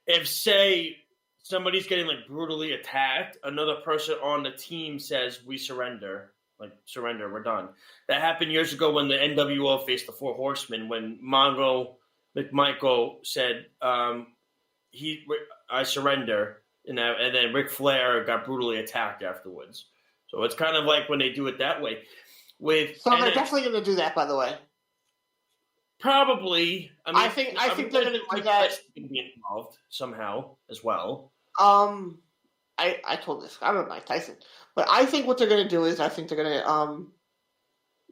D: if say somebody's getting like brutally attacked, another person on the team says we surrender. Like, surrender, we're done. That happened years ago when the NWO faced the Four Horsemen, when Mongo McMichael said, I surrender, and then Ric Flair got brutally attacked afterwards. So it's kind of like when they do it that way.
F: They're definitely going to do that, by the way.
D: Probably.
F: I think they're going to do that.
D: Be involved somehow as well.
F: I told this. I don't know Mike Tyson. But I think what they're going to do is I think they're going to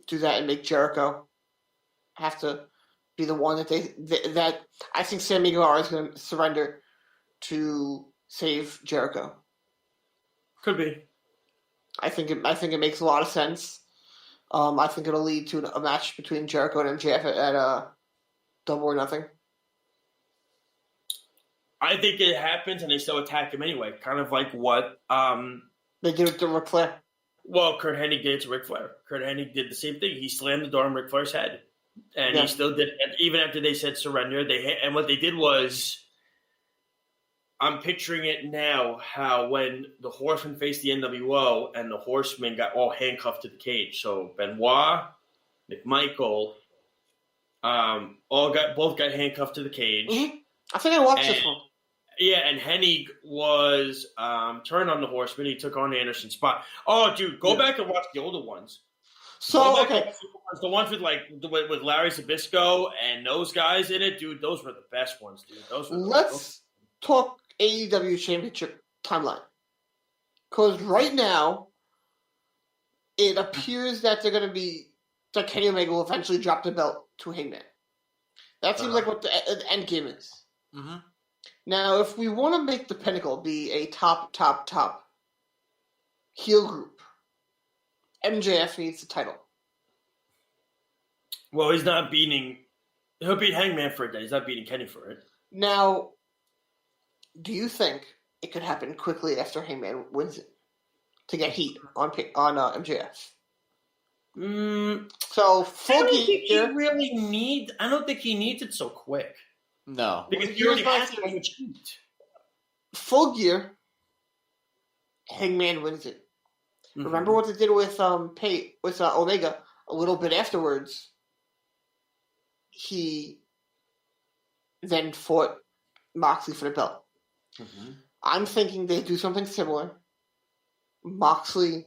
F: do that and make Jericho have to be the one that I think Sammy Guevara is going to surrender to save Jericho.
D: Could be.
F: I think it makes a lot of sense. I think it'll lead to a match between Jericho and MJF at Double or Nothing.
D: I think it happens and they still attack him anyway. Kind of like what
F: they did with Ric Flair.
D: Well, Kurt Hennig did to Ric Flair. Kurt Hennig did the same thing. He slammed the door on Ric Flair's head. And he still did it. Even after they said surrender, and what they did was, I'm picturing it now, how when the Horsemen faced the NWO and the Horsemen got all handcuffed to the cage. So Benoit, McMichael, both got handcuffed to the cage.
F: Mm-hmm. I think I watched this one.
D: Yeah, and Hennig was turned on the Horseman. He took on Anderson's spot. Oh, dude, go back and watch the older ones.
F: So, okay.
D: The ones with Larry Zbyszko and those guys in it, dude, those were the best ones, dude.
F: Let's talk AEW Championship Timeline. Because right now, it appears that they're going to be, that Kenny Omega will eventually drop the belt to Hangman. That seems like what the end game is.
E: Mm-hmm.
F: Now, if we want to make the Pinnacle be a top heel group, MJF needs the title.
D: Well, he's not beating... He'll beat Hangman for it. He's not beating Kenny for it.
F: Now, do you think it could happen quickly after Hangman wins it to get heat on MJF? So, full gear.
D: I don't think he needs it so quick.
E: No.
D: Because he already has so much heat.
F: Full gear, Hangman wins it. Mm-hmm. Remember what they did with Omega a little bit afterwards? He then fought Moxley for the belt. Mm-hmm. I'm thinking they do something similar. MJF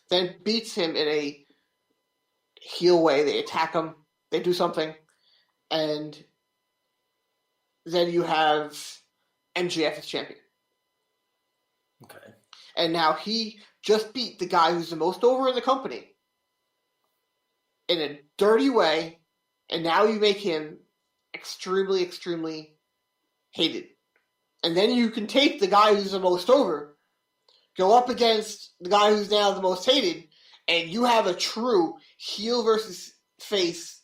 F: then beats him in a heel way. They attack him. They do something. And then you have MJF as champion.
D: Okay.
F: And now he just beat the guy who's the most over in the company in a dirty way, and now you make him extremely, extremely hated. And then you can take the guy who's the most over, go up against the guy who's now the most hated, and you have a true heel versus face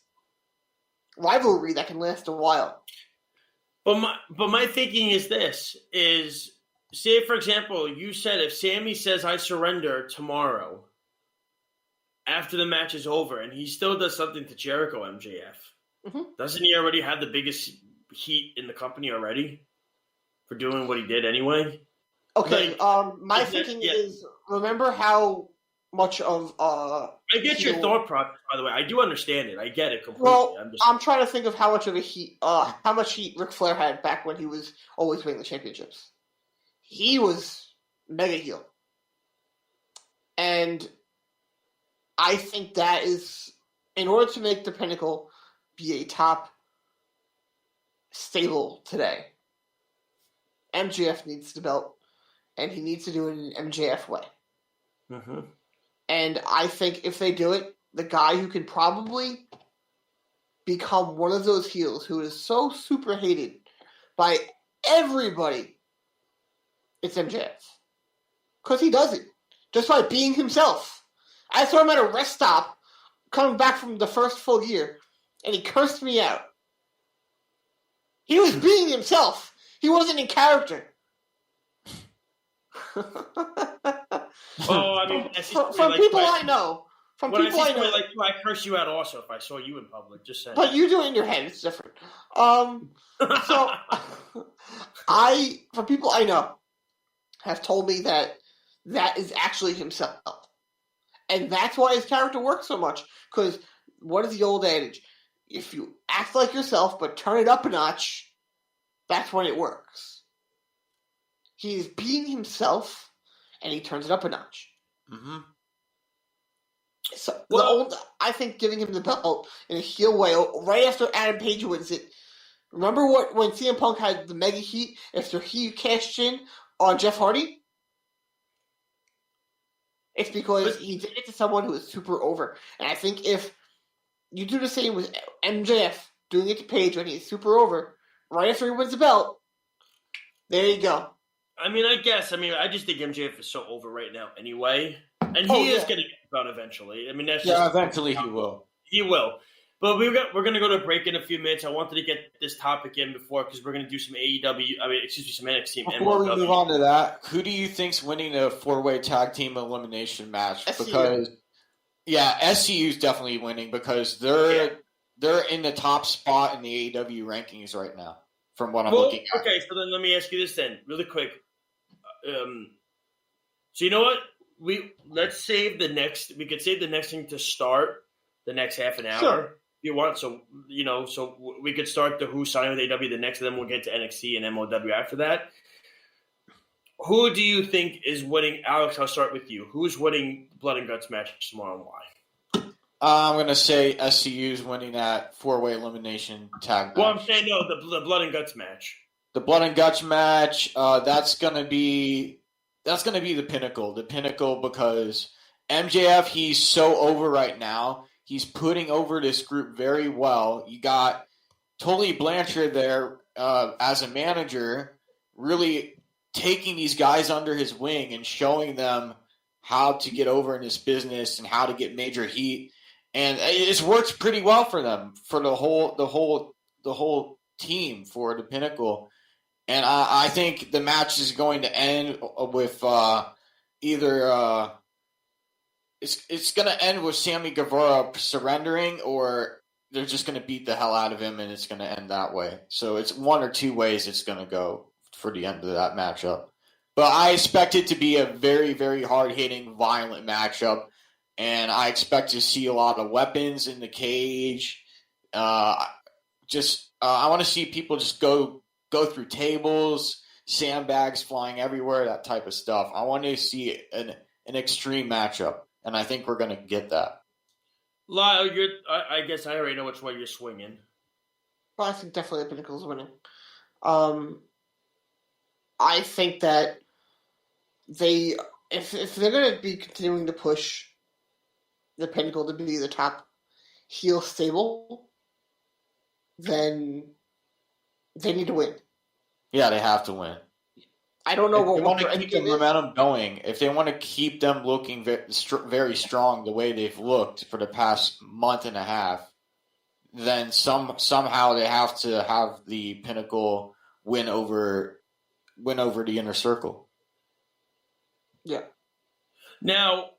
F: rivalry that can last a while.
D: But my thinking is this, is, say, for example, you said if Sammy says, I surrender tomorrow, after the match is over, and he still does something to Jericho MJF, doesn't he already have the biggest heat in the company already for doing what he did anyway?
F: Okay, my thinking is, remember how much of
D: I get your thought process, by the way. I do understand it. I get it completely.
F: Well, I'm trying to think of how much heat Ric Flair had back when he was always winning the championships. He was mega heel. And I think that is, in order to make the Pinnacle be a top stable today, MJF needs the belt, and he needs to do it in an MJF way.
D: Mm-hmm.
F: And I think if they do it, the guy who can probably become one of those heels who is so super hated by everybody, it's MJF. Because he does it. Just by being himself. I saw him at a rest stop coming back from the first full year, and he cursed me out. He was being himself. He wasn't in character.
D: Oh, I mean,
F: from people I know. From people I know.
D: Like you, I curse you out also if I saw you in public. Just saying.
F: But you do it in your head. It's different. So, from people I know, have told me that is actually himself. And that's why his character works so much. Because what is the old adage? If you act like yourself but turn it up a notch, that's when it works. He is being himself, and he turns it up a notch.
E: Mm-hmm.
F: So I think giving him the belt in a heel way, right after Adam Page wins it. Remember when CM Punk had the mega heat after he cashed in on Jeff Hardy? It's because he did it to someone who was super over. And I think if you do the same with MJF doing it to Page when he's super over, right after he wins the belt, there you go.
D: I mean, I just think MJF is so over right now anyway. And he is going to get the belt eventually. I mean, that's
E: eventually he will.
D: He will. But we're going to go to a break in a few minutes. I wanted to get this topic in before because we're going to do some some NXT.
E: Before we move on to that, who do you think's winning a 4-way tag team elimination match?
F: SCU.
E: Because SCU's definitely winning because they're in the top spot in the AEW rankings right now. From what I'm looking at.
D: Okay, so then let me ask you this then, really quick. So you know what? We could save the next thing to start the next half an hour.
F: Sure.
D: If you want, so we could start the Who Signed with AW the next, and then we'll get to NXT and MOW after that. Who do you think is winning? Alex, I'll start with you. Who's winning Blood and Guts match tomorrow and why?
E: I'm going to say SCU's winning that 4-way elimination tag match.
D: Well, I'm saying no, the Blood and Guts match.
E: The Blood and Guts match, that's going to be the Pinnacle. The Pinnacle because MJF, he's so over right now. He's putting over this group very well. You got Tully Blanchard there as a manager, really taking these guys under his wing and showing them how to get over in this business and how to get major heat. And it's worked pretty well for them, for the whole team, for the Pinnacle. And I think the match is going to end with either it's going to end with Sammy Guevara surrendering, or they're just going to beat the hell out of him, and it's going to end that way. So it's one or two ways it's going to go for the end of that matchup. But I expect it to be a very, very hard-hitting, violent matchup. And I expect to see a lot of weapons in the cage. I want to see people just go through tables, sandbags flying everywhere, that type of stuff. I want to see an extreme matchup, and I think we're going to get that.
D: Lyle, I guess I already know which way you're swinging.
F: Well, I think definitely the Pinnacle's winning. I think that if they're going to be continuing to push the Pinnacle to be the top heel stable, then they need to win.
E: Yeah, they have to win.
F: I don't know
E: If
F: what
E: they want to
F: their
E: keep the
F: endgame is.
E: momentum going, if they want to keep them looking very strong the way they've looked for the past month and a half, then somehow they have to have the Pinnacle win over the Inner Circle.
F: Yeah.
D: Now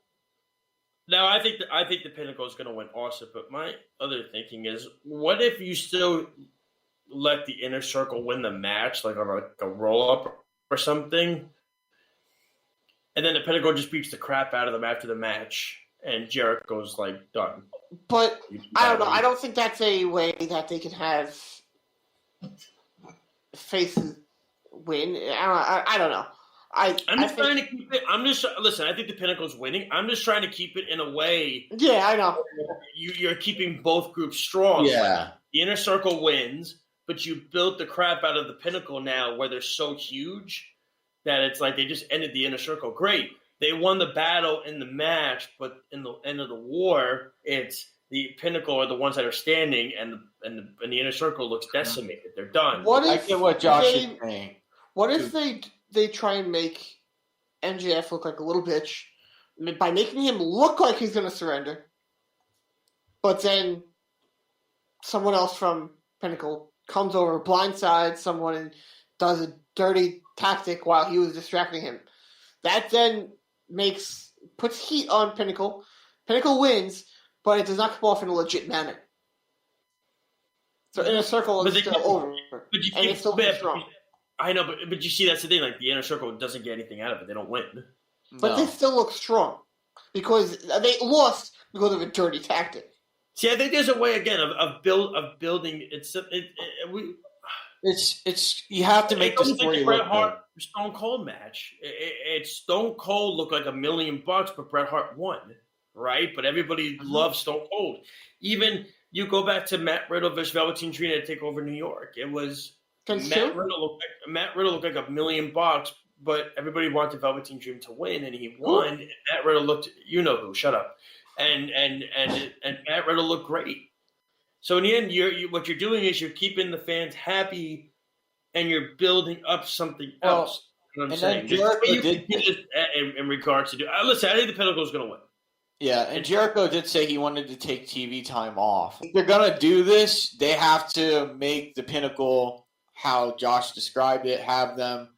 D: I think the Pinnacle is going to win also. But my other thinking is, what if you still let the Inner Circle win the match, like a roll up or something, and then the Pinnacle just beats the crap out of them after the match, and Jericho's like done.
F: But I don't know. I don't think that's a way that they can have faces win. I don't know.
D: I'm just trying to keep it. Listen. I think the Pinnacle's winning. I'm just trying to keep it in a way.
F: Yeah, I know.
D: You're keeping both groups strong.
E: Yeah.
D: Like, the Inner Circle wins, but you built the crap out of the Pinnacle now, where they're so huge that it's like they just ended the Inner Circle. Great, they won the battle in the match, but in the end of the war, it's the Pinnacle are the ones that are standing, and the Inner Circle looks decimated. They're done.
E: I get what Josh is saying.
F: What if they try and make MJF look like a little bitch by making him look like he's going to surrender, but then someone else from Pinnacle comes over, blindsides someone, and does a dirty tactic while he was distracting him. That then puts heat on Pinnacle. Pinnacle wins, but it does not come off in a legit manner. So Inner Circle is still over, and it's still strong.
D: I know, but you see, that's the thing. Like, the Inner Circle doesn't get anything out of it. They don't win.
F: But they still look strong because they lost because of a dirty tactic.
D: See, I think there's a way again of building.
E: You have to make the story
D: like Bret
E: look
D: Hart Stone Cold match. Stone Cold looked like $1 million, but Bret Hart won, right? But everybody loves Stone Cold. Even you go back to Matt Riddle versus Velveteen Dream to take over New York. It was Matt Riddle looked like $1 million, but everybody wanted Velveteen Dream to win, and he won. And Matt Riddle looked, you know who? Shut up. And Matt Riddle looked great. So in the end, what you're doing is you're keeping the fans happy, and you're building up something else. You know what I'm saying? In regards to listen, I think the Pinnacle is going to win.
E: Yeah, and Jericho did say he wanted to take TV time off. If they're going to do this, they have to make the Pinnacle how Josh described it. Have the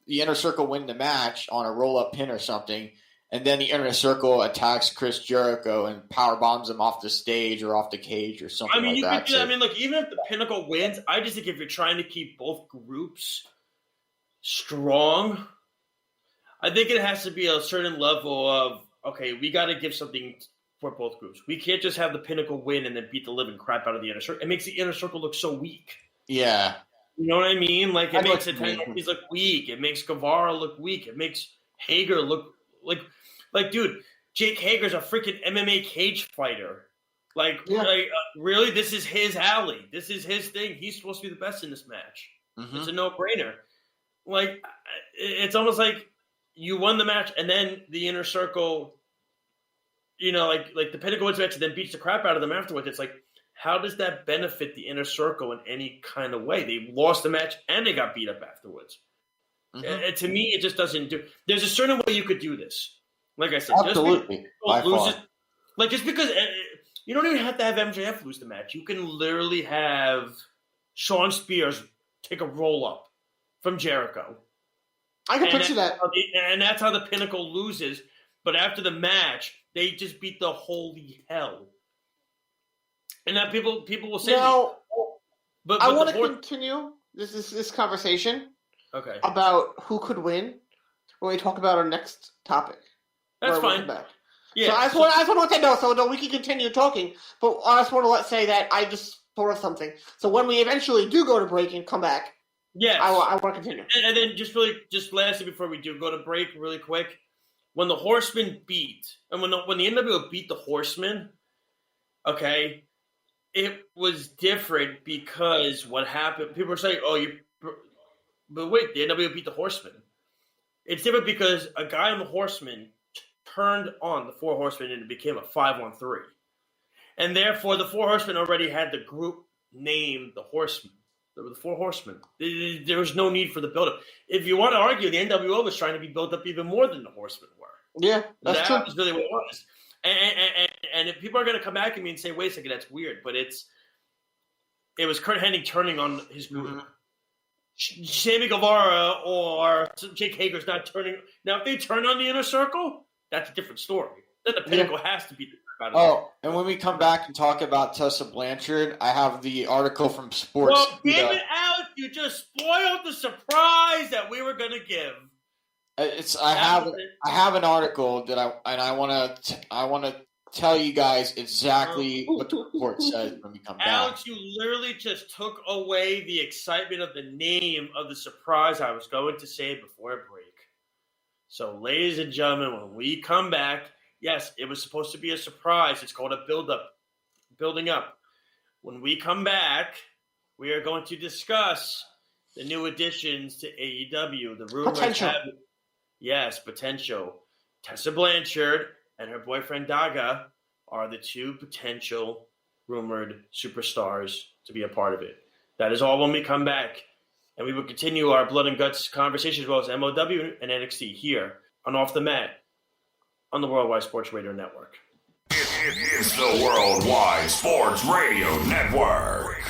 E: Inner Circle win the match on a roll-up pin or something, and then the Inner Circle attacks Chris Jericho and power bombs him off the stage or off the cage or something like that.
D: You could do that. I mean, look, even if the Pinnacle wins, I just think if you're trying to keep both groups strong, I think it has to be a certain level of, okay, we got to give something for both groups. We can't just have the Pinnacle win and then beat the living crap out of the Inner Circle. It makes the Inner Circle look so weak.
E: Yeah.
D: You know what I mean? Like, it makes the Tennessees look weak. It makes Guevara look weak. It makes Hager look like, dude, Jake Hager's a freaking MMA cage fighter. Really? This is his alley. This is his thing. He's supposed to be the best in this match. Mm-hmm. It's a no-brainer. Like, it's almost like you won the match, and then the Inner Circle, you know, like the Pinnacle wins the match and then beats the crap out of them afterwards. It's like, how does that benefit the Inner Circle in any kind of way? They lost the match and they got beat up afterwards. Mm-hmm. To me, it just doesn't do. There's a certain way you could do this. Like I said,
E: absolutely.
D: Just because you don't even have to have MJF lose the match. You can literally have Shawn Spears take a roll up from Jericho.
F: I can picture that.
D: And that's how the Pinnacle loses. But after the match, they just beat the holy hell. And now people will say,
F: now,
D: but
F: I want to continue this conversation about who could win when we talk about our next topic.
D: That's fine.
F: Yeah. So I just want to know so we can continue talking. But I just want to say that I just thought of something. So when we eventually do go to break and come back,
D: yes,
F: I want to continue.
D: And then just lastly before we do go to break, really quick, when the Horsemen beat, and when the NWO beat the Horsemen, okay. It was different because what happened, people were saying, but wait, the NWO beat the Horsemen. It's different because a guy on the Horsemen turned on the Four Horsemen and it became a 5-on-3. And therefore, the Four Horsemen already had the group named the Horsemen. There were the Four Horsemen. There was no need for the build-up. If you want to argue, the NWO was trying to be built up even more than the Horsemen were.
F: Yeah, that's true.
D: That was really what it was. And if people are going to come back at me and say, wait a second, that's weird, but it was Kurt Hennig turning on his group. Mm-hmm. Sammy Guevara or Jake Hager's not turning. Now, if they turn on the Inner Circle, that's a different story. Then the Pinnacle has to be about it.
E: Oh, and when we come back and talk about Tessa Blanchard, I have the article from Sports.
D: Well, damn it out! You just spoiled the surprise that we were going to give.
E: I have an article that I want to tell you guys exactly what the report says when we come back.
D: Alex, you literally just took away the excitement of the name of the surprise I was going to say before a break. So, ladies and gentlemen, when we come back, yes, it was supposed to be a surprise. It's called a building up. When we come back, we are going to discuss the new additions to AEW. The rumors
F: potential.
D: Potential. Tessa Blanchard and her boyfriend Daga are the two potential rumored superstars to be a part of it. That is all when we come back. And we will continue our blood and guts conversation as well as MOW and NXT here on Off the Mat on the Worldwide Sports Radio Network.
A: It's the Worldwide Sports Radio Network.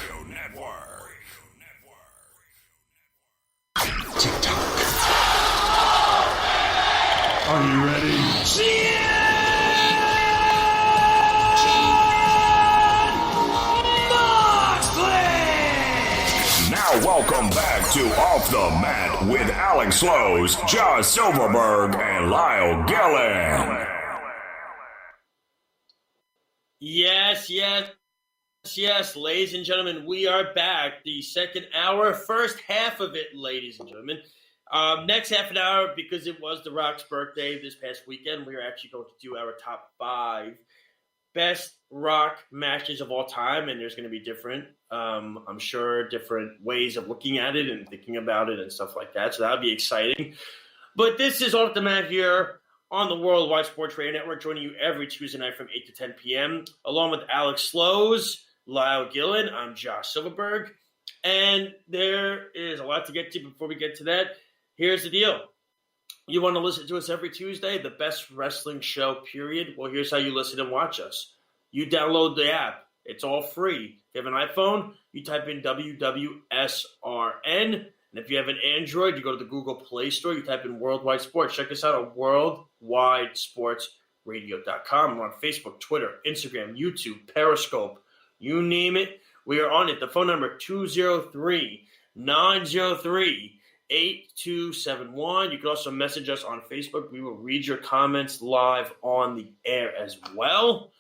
B: TikTok. Are you ready?
A: Now welcome back to Off the Mat with Alex Lowe's, Josh Silverberg, and Lyle Gillen.
D: Yes, ladies and gentlemen, we are back. The second hour, first half of it, ladies and gentlemen. Next half an hour, because it was The Rock's birthday this past weekend, we are actually going to do our top 5 best Rock matches of all time, and there's going to be different, I'm sure, different ways of looking at it and thinking about it and stuff like that, so that'll be exciting. But this is Off the Mat here on the Worldwide Sports Radio Network, joining you every Tuesday night from 8 to 10 p.m., along with Alex Slows, Lyle Gillen. I'm Josh Silverberg, and there is a lot to get to. Before we get to that, here's the deal. You want to listen to us every Tuesday, the best wrestling show, period? Well, here's how you listen and watch us. You download the app. It's all free. If you have an iPhone, you type in WWSRN. And if you have an Android, you go to the Google Play Store. You type in Worldwide Sports. Check us out at worldwidesportsradio.com. We're on Facebook, Twitter, Instagram, YouTube, Periscope. You name it, we are on it. The phone number, 203-903-8271. You can also message us on Facebook. We will read your comments live on the air as well.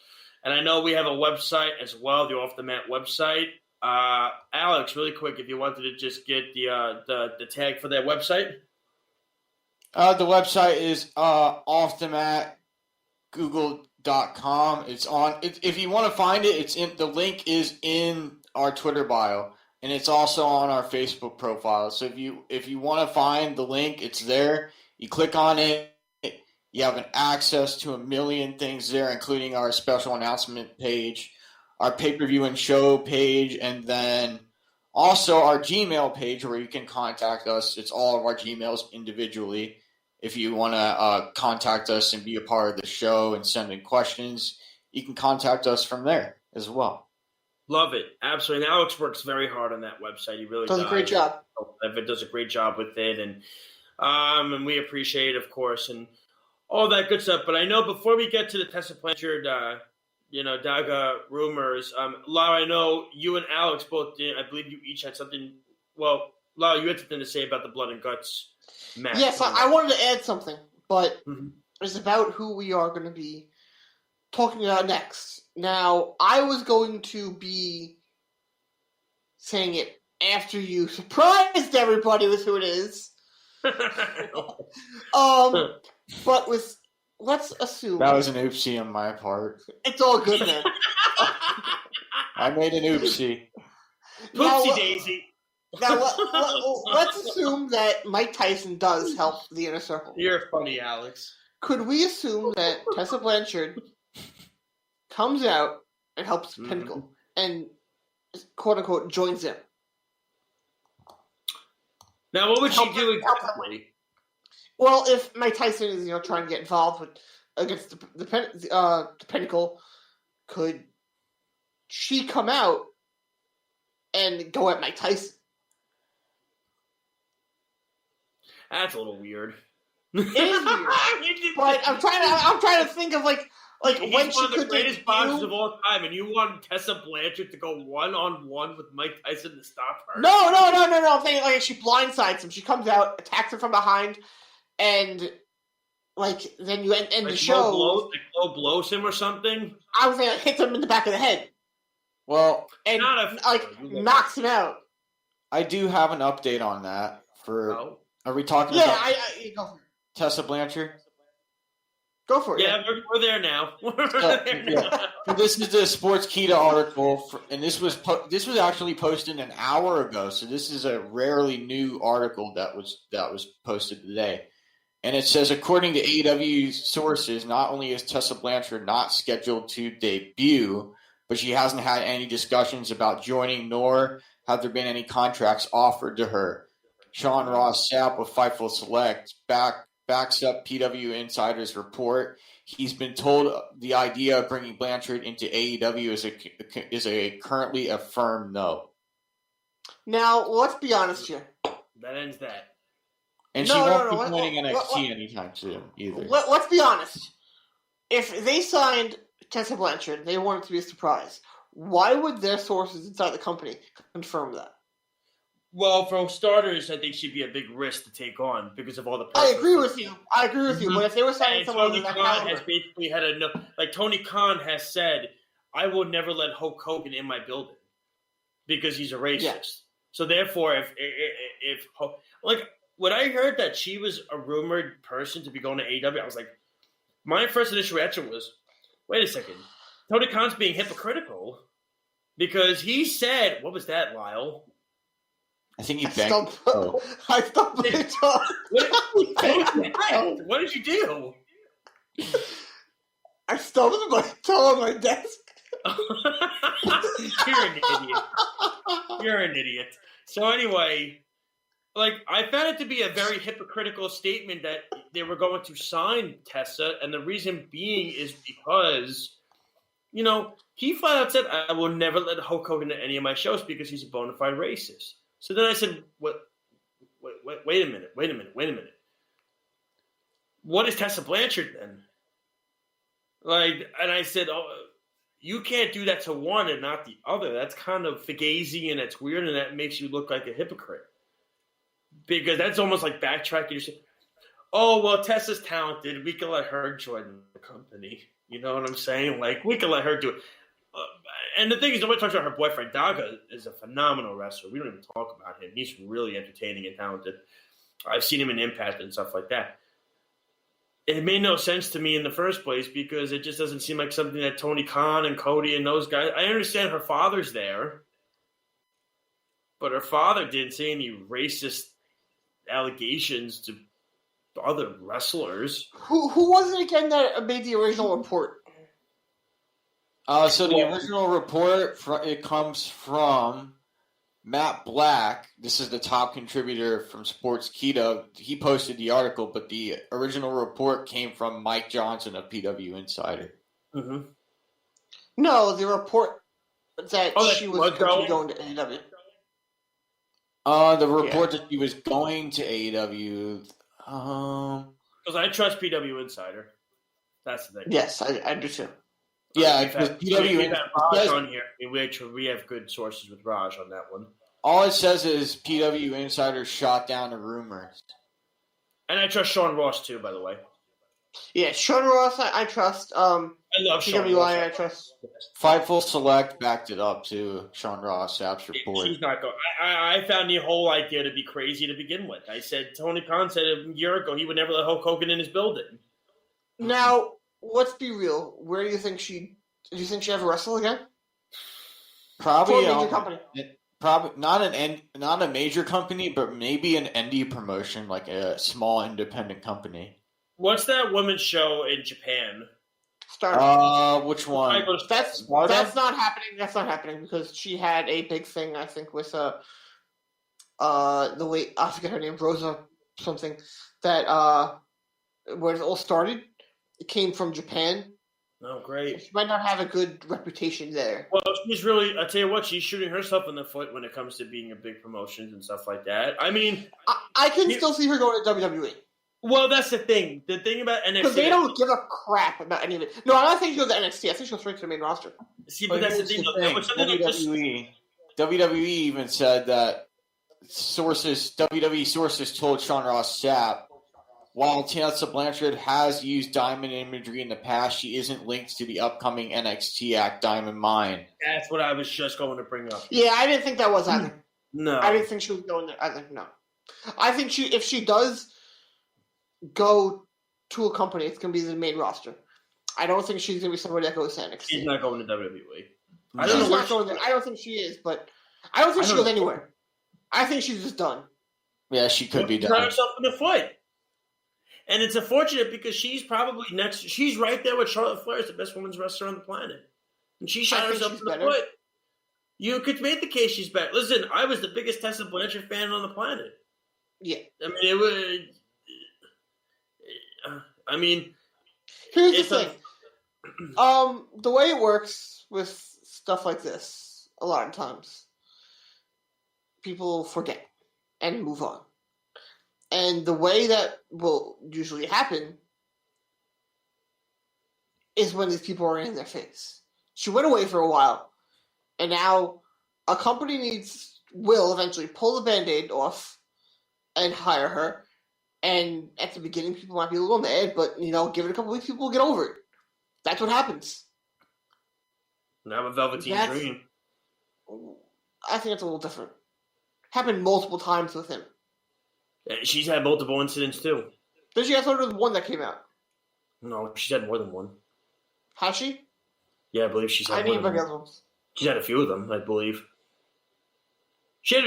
D: And I know we have a website as well, the Off the Mat website. Alex, really quick, if you wanted to just get the tag for that website.
E: The website is offthematgoogle.com. It's on. If you want to find it, it's in. The link is in our Twitter bio, and it's also on our Facebook profile. So if you want to find the link, it's there. You click on it. You have an access to a million things there, including our special announcement page, our pay-per-view and show page, and then also our Gmail page where you can contact us. It's all of our Gmails individually. If you want to contact us and be a part of the show and send in questions, you can contact us from there as well.
D: Love it. Absolutely. And Alex works very hard on that website. He really does.
F: Does a great job.
D: It does a great job with it. And we appreciate it, of course, and all that good stuff. But I know before we get to the Tessa Blanchard, Daga rumors, Lau, I know you and Alex both did. I believe you each had something. Well, Lau, you had something to say about the Blood and Guts match.
F: Yes, I wanted to add something, but it's about who we are going to be talking about next. Now, I was going to be saying it after you surprised everybody with who it is. But let's assume
E: that was an oopsie on my part.
F: It's all good, man.
E: I made an oopsie.
D: Oopsie daisy.
F: Now let's assume that Mike Tyson does help the Inner Circle.
D: You're funny, Alex.
F: Could we assume that Tessa Blanchard comes out and helps Pinnacle and quote unquote joins him?
D: Now, what would she do
F: help
D: exactly?
F: Well, if Mike Tyson is trying to get involved against the Pinnacle, could she come out and go at Mike Tyson?
D: That's a little weird.
F: It is weird, but I'm trying to think of like
D: He's
F: when
D: one
F: she
D: of the
F: could
D: greatest
F: debut.
D: boxers of all time, and you want Tessa Blanchard to go 1-on-1 with Mike Tyson to stop her?
F: No. I'm thinking like she blindsides him. She comes out, attacks him from behind, and then you end the show.
D: Low blows him or something.
F: I was thinking hits him in the back of the head.
E: Well,
F: and knocks him out.
E: I do have an update on that. Are we talking
F: Yeah,
E: about
F: I go for it.
E: Tessa Blanchard?
F: Go for it.
D: Yeah, we're there now.
E: This is the Sportskeeda article, and this was actually posted an hour ago. So this is a rarely new article that was posted today, and it says, according to AEW sources, not only is Tessa Blanchard not scheduled to debut, but she hasn't had any discussions about joining, nor have there been any contracts offered to her. Sean Ross Sapp of Fightful Select backs up PW Insider's report. He's been told the idea of bringing Blanchard into AEW is currently a firm no.
F: Now, let's be honest here.
D: That ends that.
E: And she won't be joining NXT anytime soon either.
F: Let's be honest. If they signed Tessa Blanchard, they want it to be a surprise. Why would their sources inside the company confirm that?
D: Well, for starters, I think she'd be a big risk to take on because of all the.
F: I agree with you. But if they were signing someone
D: Tony
F: like
D: Khan
F: that,
D: has basically had Tony Khan has said, "I will never let Hulk Hogan in my building because he's a racist."
F: Yeah.
D: So therefore, if when I heard that she was a rumored person to be going to AEW, I was like, my first initial reaction was, "Wait a second, Tony Khan's being hypocritical," because he said, "What was that, Lyle?"
E: I think he begged.
F: I stopped my tongue.
D: What did you do?
F: I stubbed my toe on my desk.
D: You're an idiot. So anyway, I found it to be a very hypocritical statement that they were going to sign Tessa, and the reason being is because, he flat out said, "I will never let Hulk Hogan to any of my shows because he's a bona fide racist." So then I said, "What? Wait a minute. What is Tessa Blanchard then?" And I said, "Oh, you can't do that to one and not the other. That's kind of fugazi and it's weird, and that makes you look like a hypocrite. Because that's almost like backtracking. You say, oh, well, Tessa's talented. We can let her join the company. You know what I'm saying? We can let her do it." And the thing is, nobody talks about her boyfriend. Daga is a phenomenal wrestler. We don't even talk about him. He's really entertaining and talented. I've seen him in Impact and stuff like that. It made no sense to me in the first place because it just doesn't seem like something that Tony Khan and Cody and those guys. I understand her father's there, but her father didn't say any racist allegations to other wrestlers.
F: Who was it again that made the original report?
E: So the original report, it comes from Matt Black. This is the top contributor from Sportskeeda. He posted the article, but the original report came from Mike Johnson of PW Insider.
D: Mm-hmm.
F: No, the report that she was going to AEW.
E: The report that she was going to AEW.
D: Because I trust PW Insider. That's the thing.
F: Yes, I do too.
E: Yeah, because PW
D: we have Raj on here. We have good sources with Raj on that one.
E: All it says is PW Insider shot down the rumors.
D: And I trust Sean Ross too, by the way.
F: Yeah, Sean Ross, I trust.
D: I love Sean
F: PWI,
D: Ross.
F: I trust.
E: Fightful Select backed it up too. Sean Ross, Sapp's report.
D: She's not going. I found the whole idea to be crazy to begin with. I said Tony Khan said a year ago he would never let Hulk Hogan in his building.
F: Now, let's be real. Where do you think do you think she ever wrestle again?
E: Probably
F: For a major company.
E: Probably not a major company, but maybe an indie promotion, like a small independent company.
D: What's that women's show in Japan?
F: Stardom.
E: Which one?
F: That's not happening. That's not happening because she had a big thing, I think, with the way I forget her name, Rosa something, that where it all started. It came from Japan.
D: Oh, great.
F: She might not have a good reputation there.
D: Well, she's really, I tell you what, she's shooting herself in the foot when it comes to being a big promotions and stuff like that. I mean,
F: I can still see her going to WWE.
D: Well, that's the thing. The thing about NXT,
F: because they don't give a crap about any of it. No, I don't think she goes to NXT. I think she'll straight to the main roster.
D: See, but that's the thing.
E: WWE even said that WWE sources told Sean Ross Sapp, while Tessa Blanchard has used diamond imagery in the past, she isn't linked to the upcoming NXT act Diamond Mine.
D: That's what I was just going to bring up.
F: Yeah, I didn't think that was either.
D: No.
F: I didn't think she was going there either. No. I think if she does go to a company, it's going to be the main roster. I don't think she's going to be somebody that goes to NXT.
D: She's not going to WWE.
F: I don't think she is, but I don't think she goes anywhere. I think she's just done.
E: Yeah, she could be done.
D: Shot herself in the foot. And it's unfortunate because she's probably next. She's right there with Charlotte Flair as the best women's wrestler on the planet. And she shot herself in the foot. You could make the case she's better. Listen, I was the biggest Tessa Blanchard fan on the planet.
F: Yeah.
D: I mean, it was.
F: Here's the thing. The way it works with stuff like this, a lot of times, people forget and move on. And the way that will usually happen is when these people are in their face. She went away for a while, and now a company will eventually pull the Band-Aid off and hire her. And at the beginning, people might be a little mad, but, give it a couple weeks, people will get over it. That's what happens.
D: Now with Velveteen Dream.
F: I think it's a little different. Happened multiple times with him.
D: She's had multiple incidents, too.
F: Did she have sort of one that came out?
D: No, she's had more than one.
F: Has she?
D: Yeah, I believe she's had more than one. She's had a few of them, I believe. She had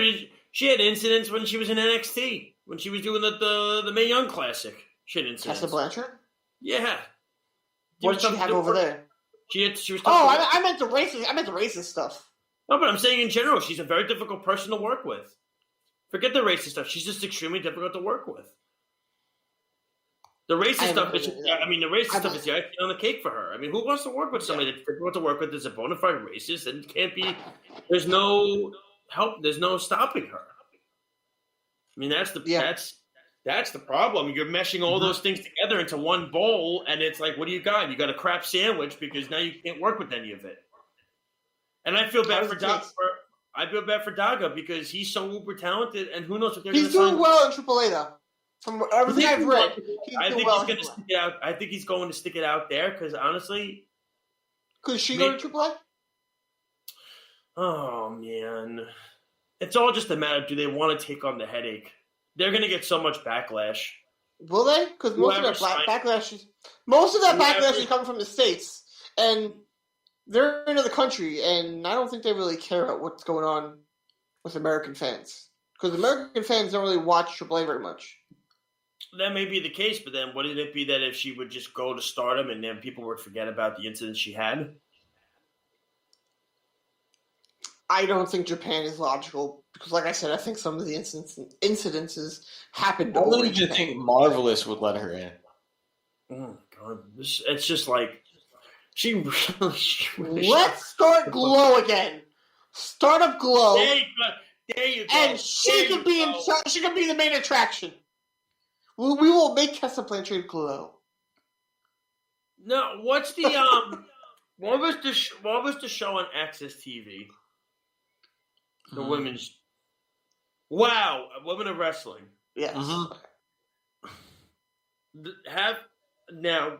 D: incidents when she was in NXT. When she was doing the Mae Young Classic. She had incidents.
F: Tessa Blanchard?
D: Yeah.
F: What did she have over there?
D: She was
F: I meant the racist. I meant the racist stuff.
D: No, but I'm saying in general, she's a very difficult person to work with. Forget the racist stuff. She's just extremely difficult to work with. The racist stuff is, stuff is the icing on the cake for her. I mean, who wants to work with somebody that's difficult to work with, that's a bona fide racist, and can't be? There's no help. There's no stopping her. I mean, that's the problem. You're meshing all those things together into one bowl, and it's like, what do you got? You got a crap sandwich because now you can't work with any of it. And I feel bad for Daga because he's so uber talented, and who knows what they're going to do.
F: He's doing well in AAA, though. From everything I've read,
D: I think he's going to stick it out. I think he's going to stick it out there because honestly,
F: could she go to AAA?
D: Oh man, it's all just a matter of do they want to take on the headache? They're going to get so much backlash.
F: Will they? Because most of that backlash is coming from the States, and they're into the country, and I don't think they really care about what's going on with American fans. Because American fans don't really watch AAA very much.
D: That may be the case, but then wouldn't it be that if she would just go to Stardom and then people would forget about the incidents she had?
F: I don't think Japan is logical because, like I said, I think some of the incidences happened.
E: I don't even think Marvelous would let her in.
D: Oh God, it's just like she really.
F: Let's start Glow again. Start up Glow.
D: There you go.
F: And she could be in. She could be the main attraction. We will make Tessa Blanchard glow.
D: No, what's the what was the show on Access TV? The women's Women of Wrestling.
F: Yes.
D: Now,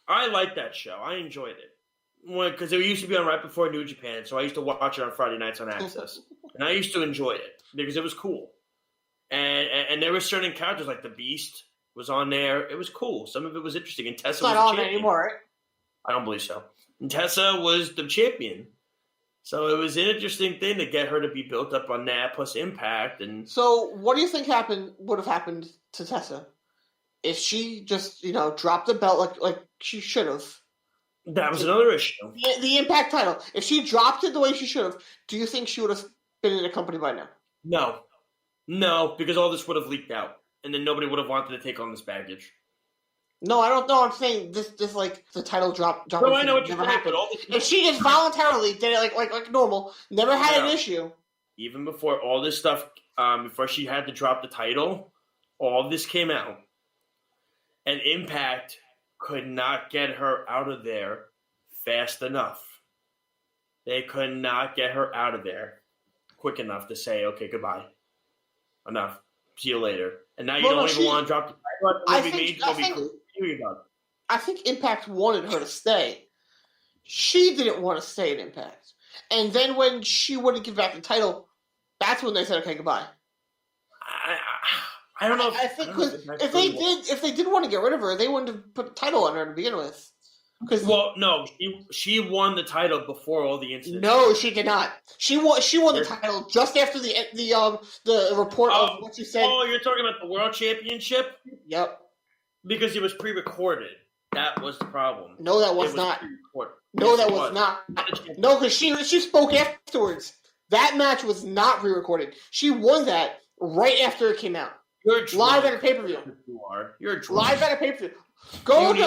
D: I liked that show. I enjoyed it because it used to be on right before New Japan, so I used to watch it on Friday nights on Access, and I used to enjoy it because it was cool. And there were certain characters like the Beast was on there. It was cool. Some of it was interesting. And Tessa
F: it's not on anymore, right?
D: I don't believe so. And Tessa was the champion. So it was an interesting thing to get her to be built up on that plus Impact. And
F: so what do you think would have happened to Tessa if she just, dropped the belt like she should have?
D: That was another issue.
F: The Impact title. If she dropped it the way she should have, do you think she would have been in a company by now?
D: No. No, because all this would have leaked out, and then nobody would have wanted to take on this baggage.
F: No, I don't know. I'm saying this like the title drop.
D: No, I know what you're saying, but all this
F: if she just voluntarily did it like normal, never had an issue.
D: Even before all this stuff, before she had to drop the title, all of this came out, and Impact could not get her out of there fast enough. They could not get her out of there quick enough to say, "Okay, goodbye, enough, see you later." And now you don't even want to drop the title.
F: I think Impact wanted her to stay. She didn't want to stay at Impact. And then when she wouldn't give back the title, that's when they said, "Okay, goodbye."
D: I don't know.
F: I think if they did want to get rid of her, they wouldn't have put the title on her to begin with.
D: No, she won the title before all the incidents.
F: No, she did not. She won the title just after the report of what you said.
D: Oh, you're talking about the World Championship?
F: Yep.
D: Because it was pre-recorded. That was the problem.
F: No, that was not.
D: No,
F: that was not. No, because she spoke afterwards. That match was not pre-recorded. She won that right after it came out.
D: You're drunk.
F: Live at a pay-per-view.
D: You are. You're drunk.
F: Live at a pay-per-view.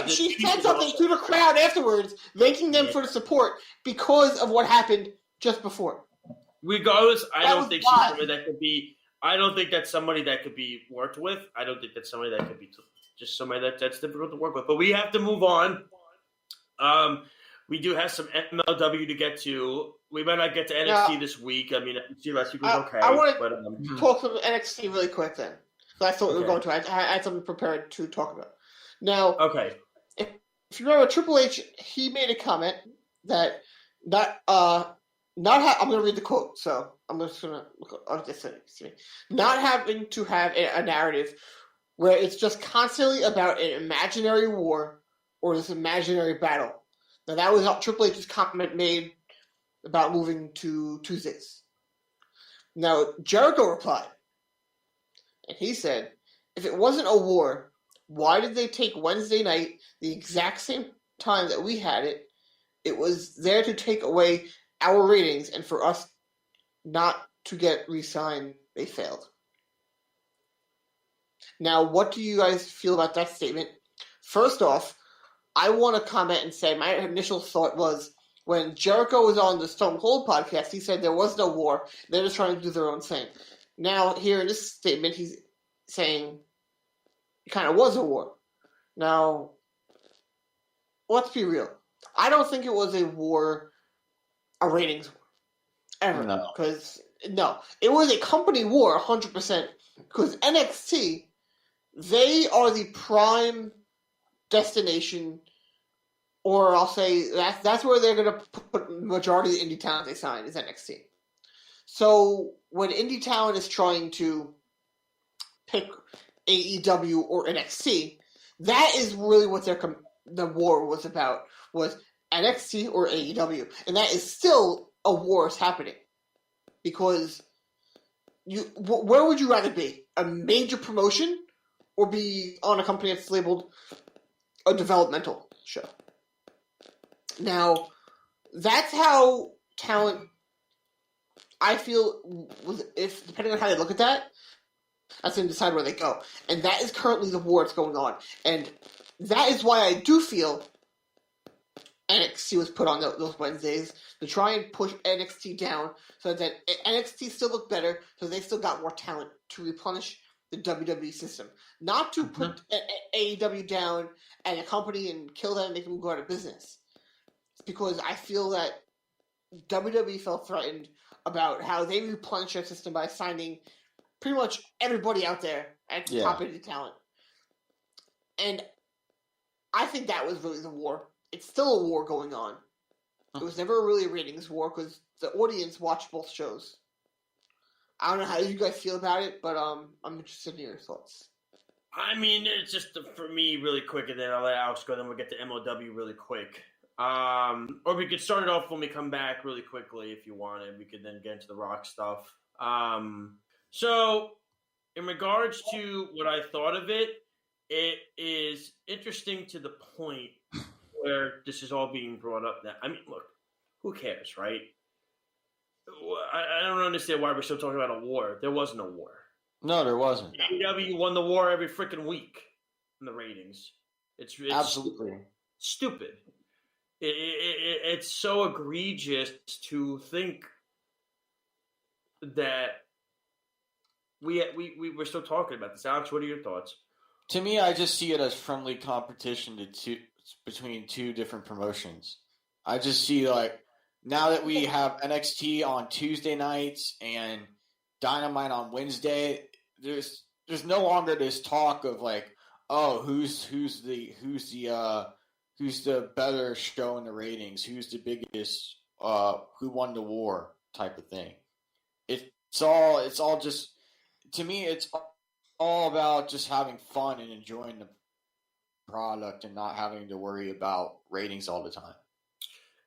F: She said something to the crowd afterwards, thanking them for the support because of what happened just before.
D: Regardless, I don't think she's somebody that could be. I don't think that's somebody that could be worked with. I don't think that's somebody that could be just somebody that's difficult to work with. But we have to move on. We do have some MLW to get to. We might not get to NXT this week. I mean, NXT last week was okay.
F: I want to talk some NXT really quick then. That's what we were going to. I had something prepared to talk about. Now, if you remember, Triple H, he made a comment that I'm going to read the quote, so I'm just going to look on this. Not having to have a narrative where it's just constantly about an imaginary war or this imaginary battle. Now, that was Triple H's comment made about moving to Tuesdays. Now, Jericho replied, and he said, if it wasn't a war, why did they take Wednesday night the exact same time that we had it? It was there to take away our ratings and for us not to get re-signed. They failed. Now, what do you guys feel about that statement? First off, I want to comment and say my initial thought was when Jericho was on the Stone Cold podcast, he said there was no war. They're just trying to do their own thing. Now, here in this statement, he's saying it kind of was a war. Now, let's be real. I don't think it was a war, a ratings war, ever.
E: No.
F: Because, it was a company war, 100%. Because NXT, they are the prime destination, or I'll say that's where they're going to put the majority of the indie talent they sign is NXT. So when indie talent is trying to pick AEW or NXT, that is really what the war was about, was NXT or AEW. And that is still a war is happening. Because where would you rather be? A major promotion or be on a company that's labeled a developmental show? Now, that's how talent, I feel, if depending on how they look at that, that's going to decide where they go. And that is currently the war that's going on. And that is why I do feel NXT was put on those Wednesdays to try and push NXT down so that NXT still look better, so they still got more talent to replenish the WWE system. Not to put AEW down and a company and kill them and make them go out of business. It's because I feel that WWE felt threatened about how they replenish their system by signing pretty much everybody out there at the top end of talent. And I think that was really the war. It's still a war going on. It was never really a ratings war because the audience watched both shows. I don't know how you guys feel about it, but I'm interested in your thoughts.
D: I mean, it's just for me really quick, and then I'll let Alex go. Then we'll get to MLW really quick. Or we could start it off when we come back really quickly if you wanted. We could then get into the Rock stuff. So, in regards to what I thought of it, it is interesting to the point where this is all being brought up now. I mean, look, who cares, right? I don't understand why we're still talking about a war. There was no war.
E: No, there wasn't.
D: AEW won the war every freaking week in the ratings. It's
E: Absolutely.
D: stupid. It's so egregious to think that we're still talking about this. Alex, what are your thoughts?
E: To me, I just see it as friendly competition between two different promotions. I just see, like, now that we have NXT on Tuesday nights and Dynamite on Wednesday, there's no longer this talk of, like, oh, who's the better show in the ratings, who's the biggest, who won the war type of thing. It's all just, to me, it's all about just having fun and enjoying the product and not having to worry about ratings all the time.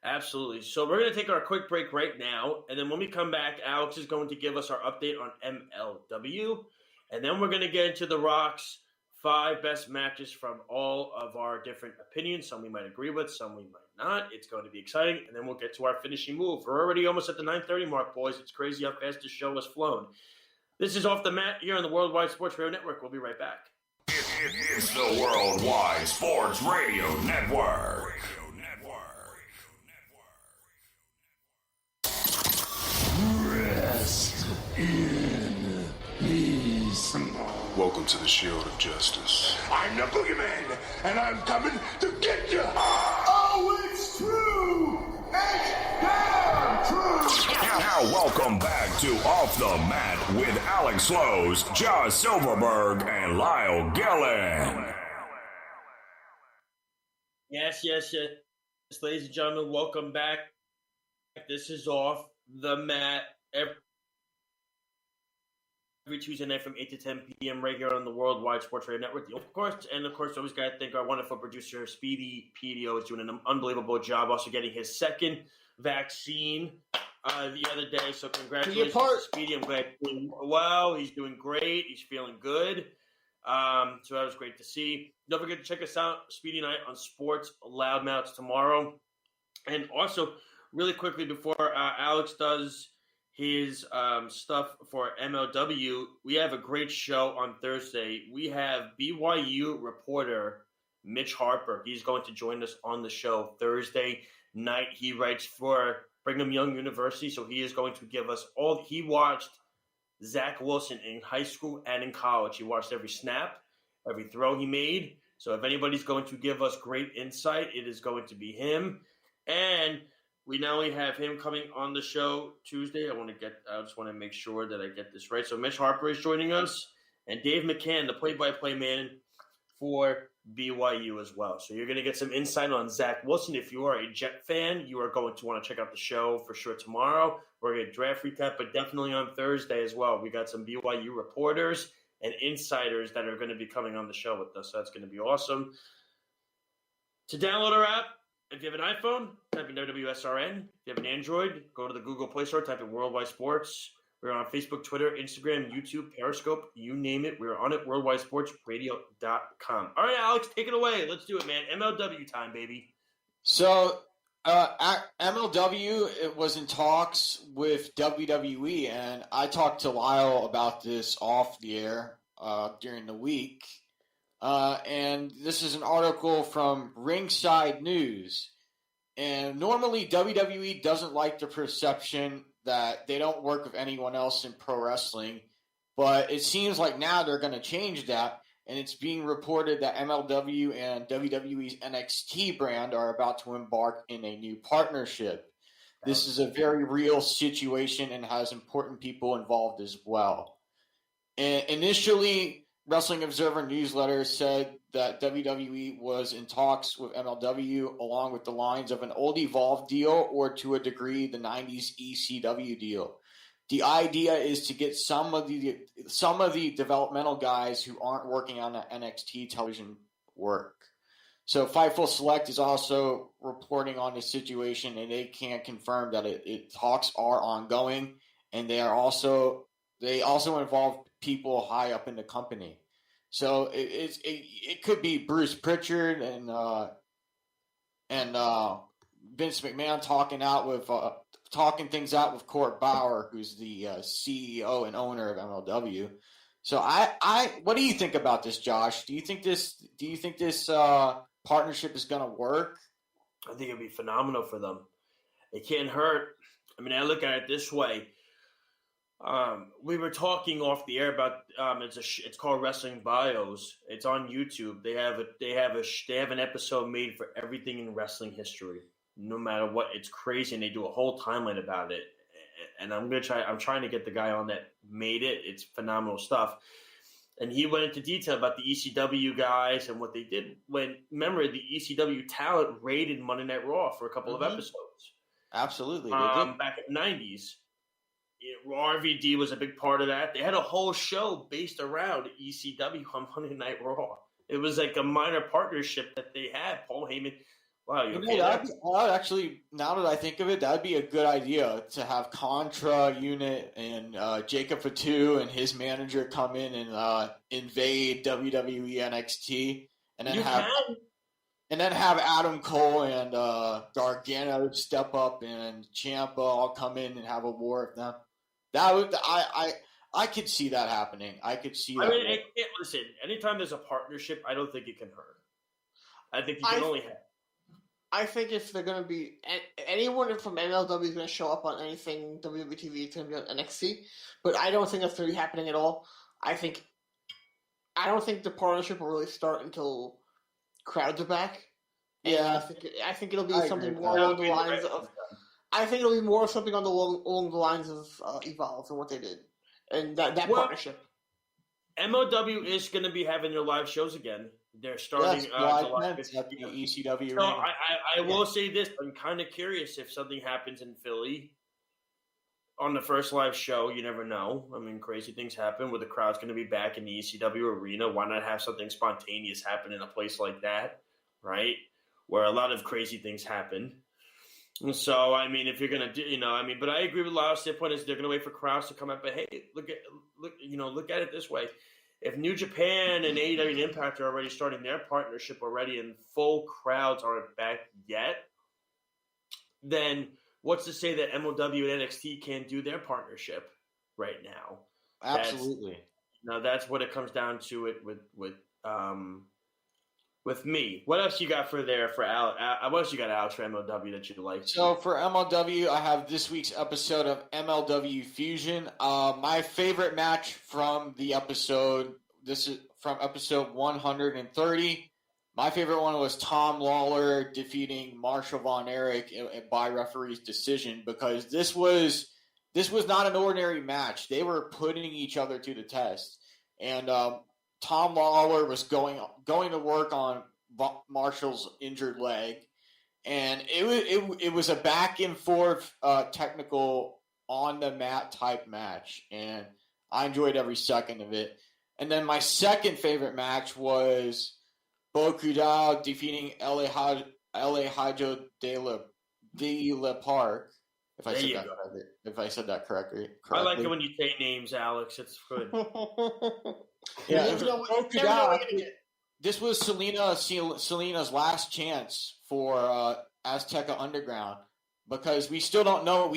D: Absolutely. So we're going to take our quick break right now, and then when we come back, Alex is going to give us our update on MLW, and then we're going to get into The Rock's 5 best matches from all of our different opinions. Some we might agree with, some we might not. It's going to be exciting, and then we'll get to our finishing move. We're already almost at the 9:30 mark, boys. It's crazy how fast this show has flown. This is Off the Mat here on the Worldwide Sports Radio Network. We'll be right back.
A: It's the Worldwide Sports Radio Network.
B: Rest in peace.
G: Welcome to the Shield of Justice.
B: I'm the Boogeyman, and I'm coming to get you. Oh, it's true. It's damn true.
A: Now welcome back to Off the Mat with Alex Slows, Josh Silverberg, and Lyle Gillen.
D: Yes. Ladies and gentlemen, welcome back. This is Off the Mat every Tuesday night from 8 to 10 p.m. right here on the Worldwide Sports Radio Network. Of course, always got to thank our wonderful producer, Speedy PDO, is doing an unbelievable job also getting his second vaccine the other day. So congratulations to Speedy. I'm glad he's doing well. He's doing great. He's feeling good. So that was great to see. Don't forget to check us out, Speedy and I, on Sports Loudmouths tomorrow. And also, really quickly before Alex does his stuff for MLW, we have a great show on Thursday. We have BYU reporter Mitch Harper. He's going to join us on the show Thursday night. He writes for Brigham Young University, so he is going to give us all. He watched Zach Wilson in high school and in college. He watched every snap, every throw he made. So if anybody's going to give us great insight, it is going to be him. And we not only have him coming on the show Tuesday. I just want to make sure that I get this right. So Mitch Harper is joining us, and Dave McCann, the play-by-play man for BYU as well. So you're going to get some insight on Zach Wilson. If you are a Jet fan, you are going to want to check out the show for sure tomorrow. We're going to draft recap, but definitely on Thursday as well. We got some BYU reporters and insiders that are going to be coming on the show with us. So that's going to be awesome. To download our app, if you have an iPhone, type in WWSRN. If you have an Android, go to the Google Play Store, type in Worldwide Sports. We're on Facebook, Twitter, Instagram, YouTube, Periscope, you name it. We're on it, worldwidesportsradio.com. All right, Alex, take it away. Let's do it, man. MLW time, baby.
E: So, MLW, it was in talks with WWE, and I talked to Lyle about this off the air during the week. And this is an article from Ringside News. And normally WWE doesn't like the perception that they don't work with anyone else in pro wrestling. But it seems like now they're going to change that. And it's being reported that MLW and WWE's NXT brand are about to embark in a new partnership. This is a very real situation and has important people involved as well. And initially, Wrestling Observer Newsletter said that WWE was in talks with MLW along with the lines of an old Evolve deal or to a degree the 90s ECW deal. The idea is to get some of the developmental guys who aren't working on the NXT television work. So Fightful Select is also reporting on the situation, and they can't confirm that talks are ongoing, and they also involve people high up in the company. So it could be Bruce Pritchard and Vince McMahon talking things out with Court Bauer, who's the CEO and owner of MLW. So what do you think about this, Josh? Do you think this partnership is going to work?
D: I think it'd be phenomenal for them. It can't hurt. I mean, I look at it this way. We were talking off the air about it's called Wrestling Bios. It's on YouTube. They have an episode made for everything in wrestling history, no matter what. It's crazy, and they do a whole timeline about it. And I'm trying to get the guy on that made it. It's phenomenal stuff. And he went into detail about the ECW guys and what they did remember, the ECW talent raided Monday Night Raw for a couple of episodes.
E: Absolutely.
D: Back in the 90s. RVD was a big part of that. They had a whole show based around ECW on Monday Night Raw. It was like a minor partnership that they had. Paul Heyman. Wow,
E: actually, now that I think of it, that'd be a good idea to have Contra Unit and Jacob Fatu and his manager come in and invade WWE NXT, and then have Adam Cole and Gargano step up and Ciampa all come in and have a war with them. That would I could see that happening. I could see that.
D: Listen, anytime there's a partnership, I don't think it can hurt. I think you can only have.
F: I think if they're going to be anyone from MLW is going to show up on anything WWE TV, it's going to be on NXT. But I don't think that's going to be happening at all. I don't think the partnership will really start until crowds are back.
E: Yeah,
F: I think it'll be something more along the lines of. I think it'll be more something along the lines of Evolve and what they did, and that partnership.
D: MLW is going to be having their live shows again. They're starting
E: July 15th at the ECW.
D: So I will say this: I'm kind of curious if something happens in Philly on the first live show. You never know. I mean, crazy things happen where the crowd's going to be back in the ECW arena. Why not have something spontaneous happen in a place like that, right? Where a lot of crazy things happen. And so, I mean, if you're going to do, but I agree with Lyle's point is they're going to wait for crowds to come up. But hey, look at it this way. If New Japan and AEW and Impact are already starting their partnership already and full crowds aren't back yet, then what's to say that MLW and NXT can't do their partnership right now?
E: Absolutely.
D: That's what it comes down to it with me. What else you got for Al? What else you got, Alex, for MLW that you like?
E: So for MLW, I have this week's episode of MLW Fusion. My favorite match from the episode, this is from episode 130. My favorite one was Tom Lawler defeating Marshall Von Erich by referee's decision, because this was not an ordinary match. They were putting each other to the test. And Tom Lawler was going to work on Marshall's injured leg, and it was a back and forth technical on the mat type match, and I enjoyed every second of it. And then my second favorite match was Bo Kudal defeating Alejo de la Park. If I said that correctly.
D: I like it when you say names, Alex. It's good.
E: Yeah, this was Selena's last chance for Azteca Underground, because we still don't know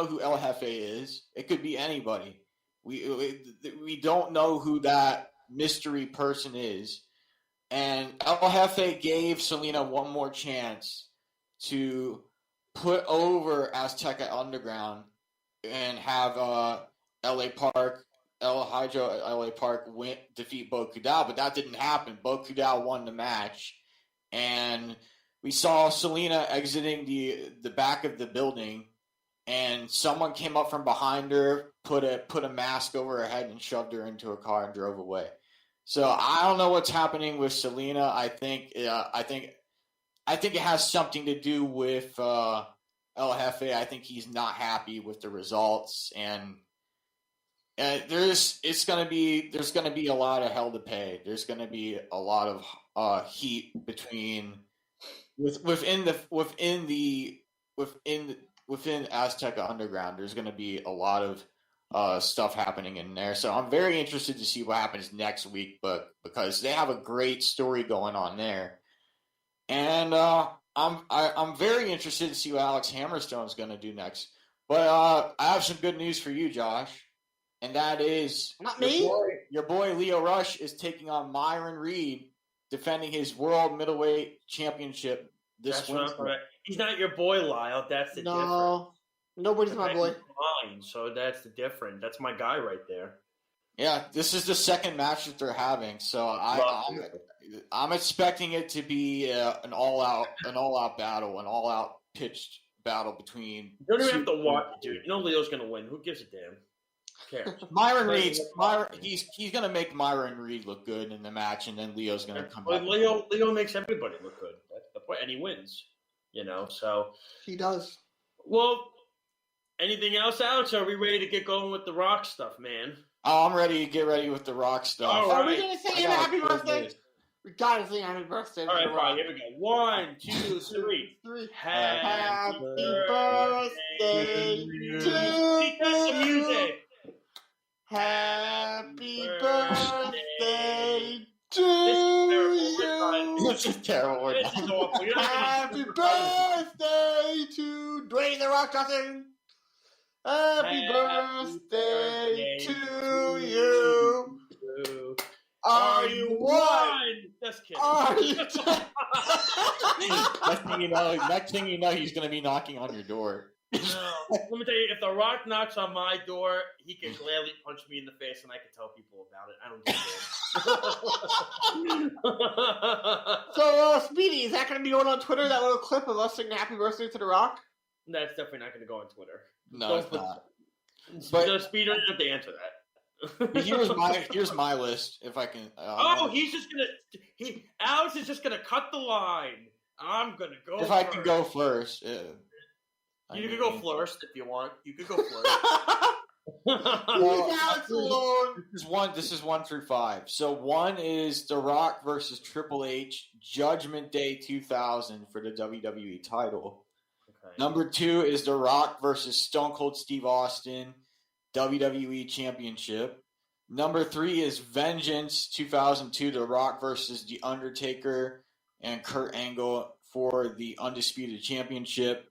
E: who El Jefe is. It could be anybody. We don't know who that mystery person is, and El Jefe gave Selena one more chance to put over Azteca Underground and have LA Park defeat Bo Kudal, but that didn't happen. Bo Kudal won the match, and we saw Selena exiting the back of the building, and someone came up from behind her, put a mask over her head, and shoved her into a car and drove away. So I don't know what's happening with Selena. I think it has something to do with El Jefe. I think he's not happy with the results, and there's going to be a lot of hell to pay. There's going to be a lot of heat within Azteca Underground. There's going to be a lot of stuff happening in there. So I'm very interested to see what happens next week, but because they have a great story going on there, and I'm very interested to see what Alex Hammerstone is going to do next. But I have some good news for you, Josh. and that is
F: Not me.
E: Your boy Leo Rush is taking on Myron Reed, defending his World Middleweight Championship this Wednesday.
D: Right. He's not your boy, Lyle. That's the difference.
F: No, nobody's my boy.
D: Mine, so that's the difference. That's my guy right there.
E: Yeah, this is the second match that they're having, so I'm expecting it to be an all-out battle, an all-out pitched battle between.
D: You don't even have to watch it, dude. You know Leo's going to win. Who gives a damn? Who cares?
E: Myron Reed, he's going to make Myron Reed look good in the match, and then Leo's going to come back.
D: Leo makes everybody look good. That's the point, and he wins. So
F: He does.
D: Well, anything else, Alex? Are we ready to get going with the Rock stuff, man?
E: Oh, I'm ready to get ready with the Rock stuff.
D: All
F: Are
D: right.
F: we going to sing him a happy birthday? We got to sing happy birthday.
D: All right, fine. Here we go. 1, 2, 3.
F: Happy birthday to
D: the music.
F: Happy birthday to
E: This is terrible.
D: This is awful. You're not
F: Happy
D: gonna-
F: birthday to Dwayne The Rock Johnson. Happy birthday to you. Are you one?
D: Just kidding.
F: Are you two?
E: Next thing you know, he's going to be knocking on your door.
D: No. Let me tell you, if The Rock knocks on my door, he can gladly punch me in the face, and I can tell people about it. I don't give a damn.
F: So, Speedy, is that going to be going on Twitter, that little clip of us singing happy birthday to The Rock?
D: That's definitely not going to go on Twitter.
E: No, it's not.
D: But the Speeder doesn't have to answer that.
E: Here's my list. If I can.
D: He's just gonna. Alex is just gonna cut the line. I'm gonna go.
E: If I can go first,
D: you can go first if you want. You can go first.
F: Leave Alex alone.
E: This is 1 through 5. So 1 is The Rock versus Triple H, Judgment Day 2000 for the WWE title.
D: Okay.
E: Number 2 is The Rock versus Stone Cold Steve Austin, WWE Championship. Number 3 is Vengeance 2002, The Rock versus The Undertaker and Kurt Angle for the Undisputed Championship.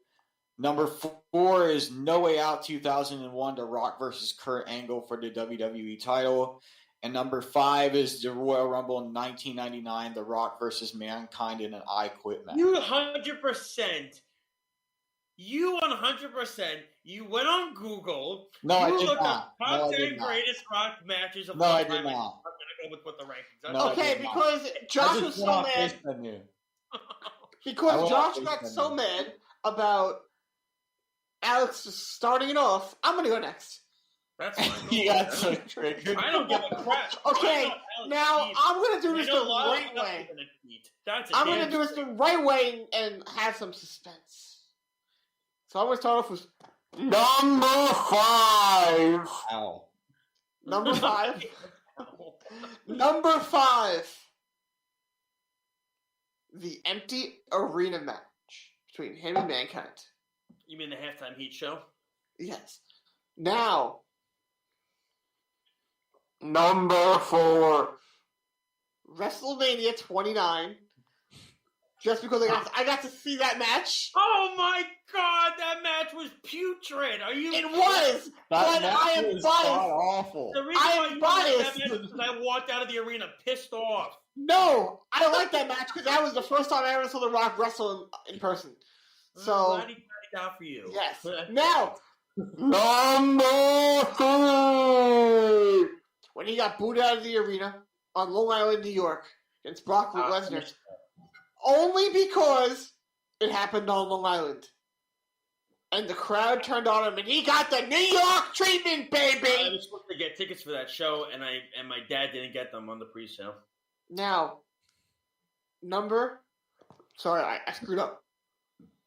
E: Number 4 is No Way Out 2001, The Rock versus Kurt Angle for the WWE title. And number 5 is the Royal Rumble in 1999, The Rock versus Mankind in an I Quit match.
D: You 100%. You went on Google.
E: No, I did
D: looked
E: not.
D: up top 10 greatest Rock matches of all
E: No, I
D: time.
E: did not.
D: I'm going to go with what the rankings are.
E: No, I
F: Okay,
E: did not.
F: because Josh was so mad. Because Josh got so mad about Alex just starting it off. I'm going to go next.
D: That's fine.
E: You got so triggered.
D: I don't give a crap.
F: Okay, now I'm going to do this the right way. I'm going to do this the right way and have some suspense. So I'm going to start off with number 5.
E: Ow.
F: Number 5. Number 5. The empty arena match between him and Mankind.
D: You mean the halftime heat show?
F: Yes. Now, number 4. WrestleMania 29. Just because I got to see that match.
D: Oh my God, that match was putrid. Are you?
F: It was, but I am biased.
E: Awful.
D: The reason
F: I
D: why
F: am
D: you
F: biased.
D: That match is because I walked out of the arena pissed off.
F: No, I like that match because that was the first time I ever saw The Rock wrestle in person. So,
D: Glad he got it out for you.
F: yes. Now, number 3. When he got booed out of the arena on Long Island, New York, against Brock Lesnar. Only because it happened on Long Island. And the crowd turned on him, and he got the New York treatment, baby!
D: I was supposed to get tickets for that show, and my dad didn't get them on the pre-sale.
F: Now, sorry, I screwed up.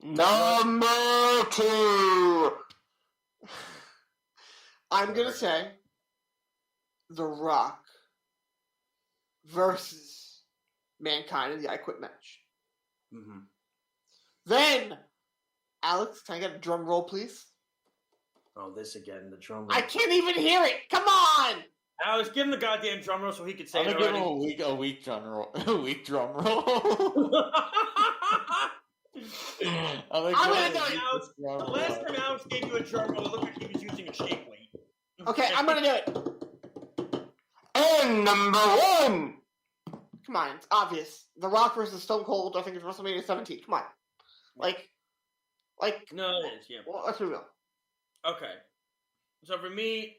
F: Number 2. I'm going to say The Rock versus Mankind in the I Quit match.
D: Mm-hmm.
F: Then, Alex, can I get a drum roll, please?
D: Oh, this again, the drum roll.
F: I can't even hear it. Come on!
D: Alex, give him the goddamn drum roll so he could say
E: I'm
D: it
E: gonna give
D: already.
E: him a weak drum roll. A weak drum roll.
F: I'm gonna do it.
D: The last time Alex gave you a drum roll, it looked like he was using a shake weight.
F: Okay, I'm gonna do it. And number one. Come on, it's obvious. The Rock versus Stone Cold. I think it's WrestleMania 17. Come on, like.
D: No, it is. Yeah.
F: Well, let's be real.
D: Okay. So for me,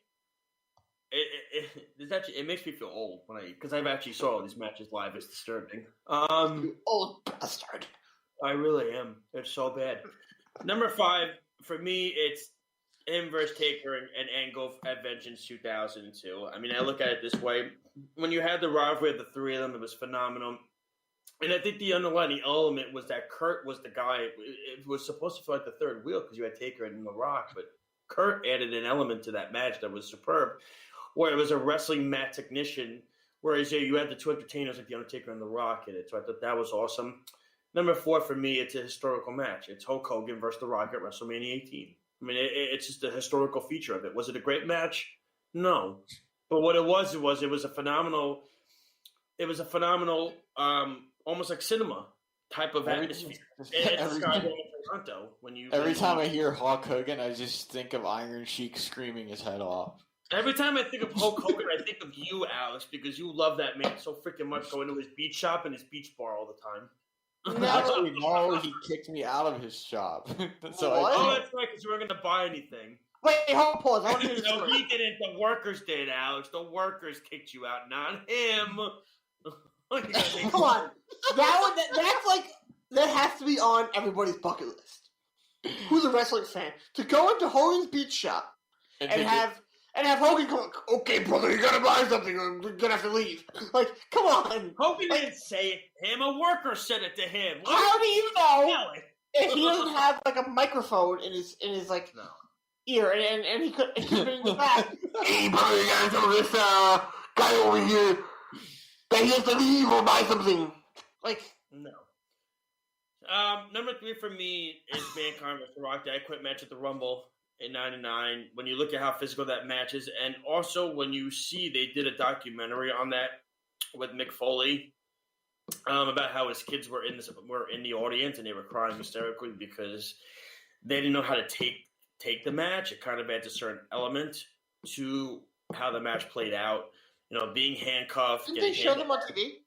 D: it makes me feel old because I've actually saw all these matches live. It's disturbing.
F: You old bastard.
D: I really am. It's so bad. Number 5 for me, it's him versus Taker and Angle at Vengeance 2002. I mean, I look at it this way: when you had the rivalry of the three of them, it was phenomenal. And I think the underlying element was that Kurt was the guy. It was supposed to feel like the third wheel because you had Taker and The Rock, but Kurt added an element to that match that was superb, where it was a wrestling mat technician, whereas you had the two entertainers like The Undertaker and The Rock in it. So I thought that was awesome. Number 4 for me, it's a historical match. It's Hulk Hogan versus The Rock at WrestleMania 18. I mean, it's just a historical feature of it. Was it a great match? No, but what it was a phenomenal. It was a phenomenal, almost like cinema type of atmosphere. It's Toronto when you.
E: Every time I hear Hulk Hogan, I just think of Iron Sheik screaming his head off.
D: Every time I think of Hulk Hogan, I think of you, Alex, because you love that man so freaking much. Going to his beach shop and his beach bar all the time.
E: Actually, no, he kicked me out of his shop.
F: What?
D: Oh, that's right, because you weren't going to buy anything.
F: Wait, hold on, pause. I want to hear this
D: No,
F: story.
D: he didn't. The workers did, Alex. The workers kicked you out, not him.
F: Come on, that has to be on everybody's bucket list. Who's a wrestling fan to go into Hogan's beach shop and have Hogan come? Okay, brother, you gotta buy something. Or we're gonna have to leave. Like, come on.
D: Hogan didn't say it to him. A worker said it to him.
F: How do you know
D: Alex?
F: if he doesn't have like a microphone in his like ear and he could been in the back? Hey, brother, you gotta tell this guy over here that he has to leave or buy something. Like,
D: no. Number 3 for me is Mankind vs. The Rock. That quit match at the Rumble in '99. When you look at how physical that match is, and also when you see they did a documentary on that with Mick Foley about how his kids were in the audience and they were crying hysterically because they didn't know how to take the match. It kind of adds a certain element to how the match played out. You know, being handcuffed.
F: Didn't they show them on TV?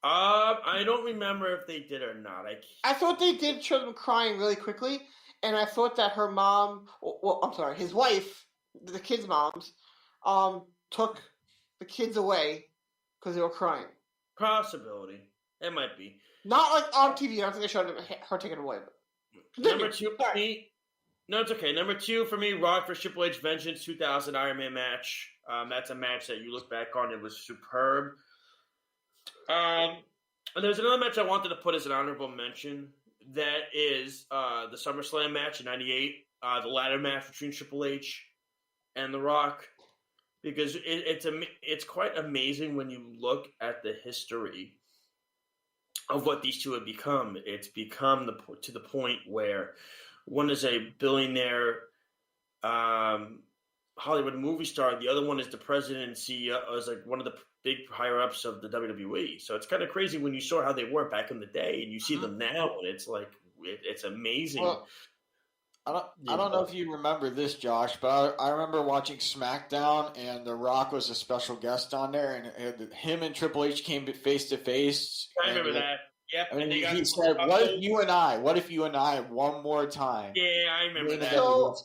D: I don't remember if they did or not.
F: I thought they did show them crying really quickly, and I thought that her mom, his wife, the kids' moms, took the kids away because they were crying.
D: Possibility. It might be.
F: Not like on TV. I don't think they showed her taken away. But
D: Number 2 for me. No, it's okay. Number 2 for me, Rock vs. Triple H Vengeance 2000 Iron Man match. That's a match that you look back on. It was superb. And there's another match I wanted to put as an honorable mention. That is the SummerSlam match in '98. The ladder match between Triple H and The Rock. Because it's quite amazing when you look at the history of what these two have become. It's become to the point where one is a billionaire Hollywood movie star. The other one is the president and CEO. Is like one of the big higher ups of the WWE. So it's kind of crazy when you saw how they were back in the day, and you see them now, and it's like it's amazing.
E: Well, I don't know if you remember this, Josh, but I remember watching SmackDown, and The Rock was a special guest on there, and him and Triple H came face to face.
D: I remember that. Yep.
E: I mean, he said, "What if you and I one more time?"
D: Yeah, I remember that.
F: So,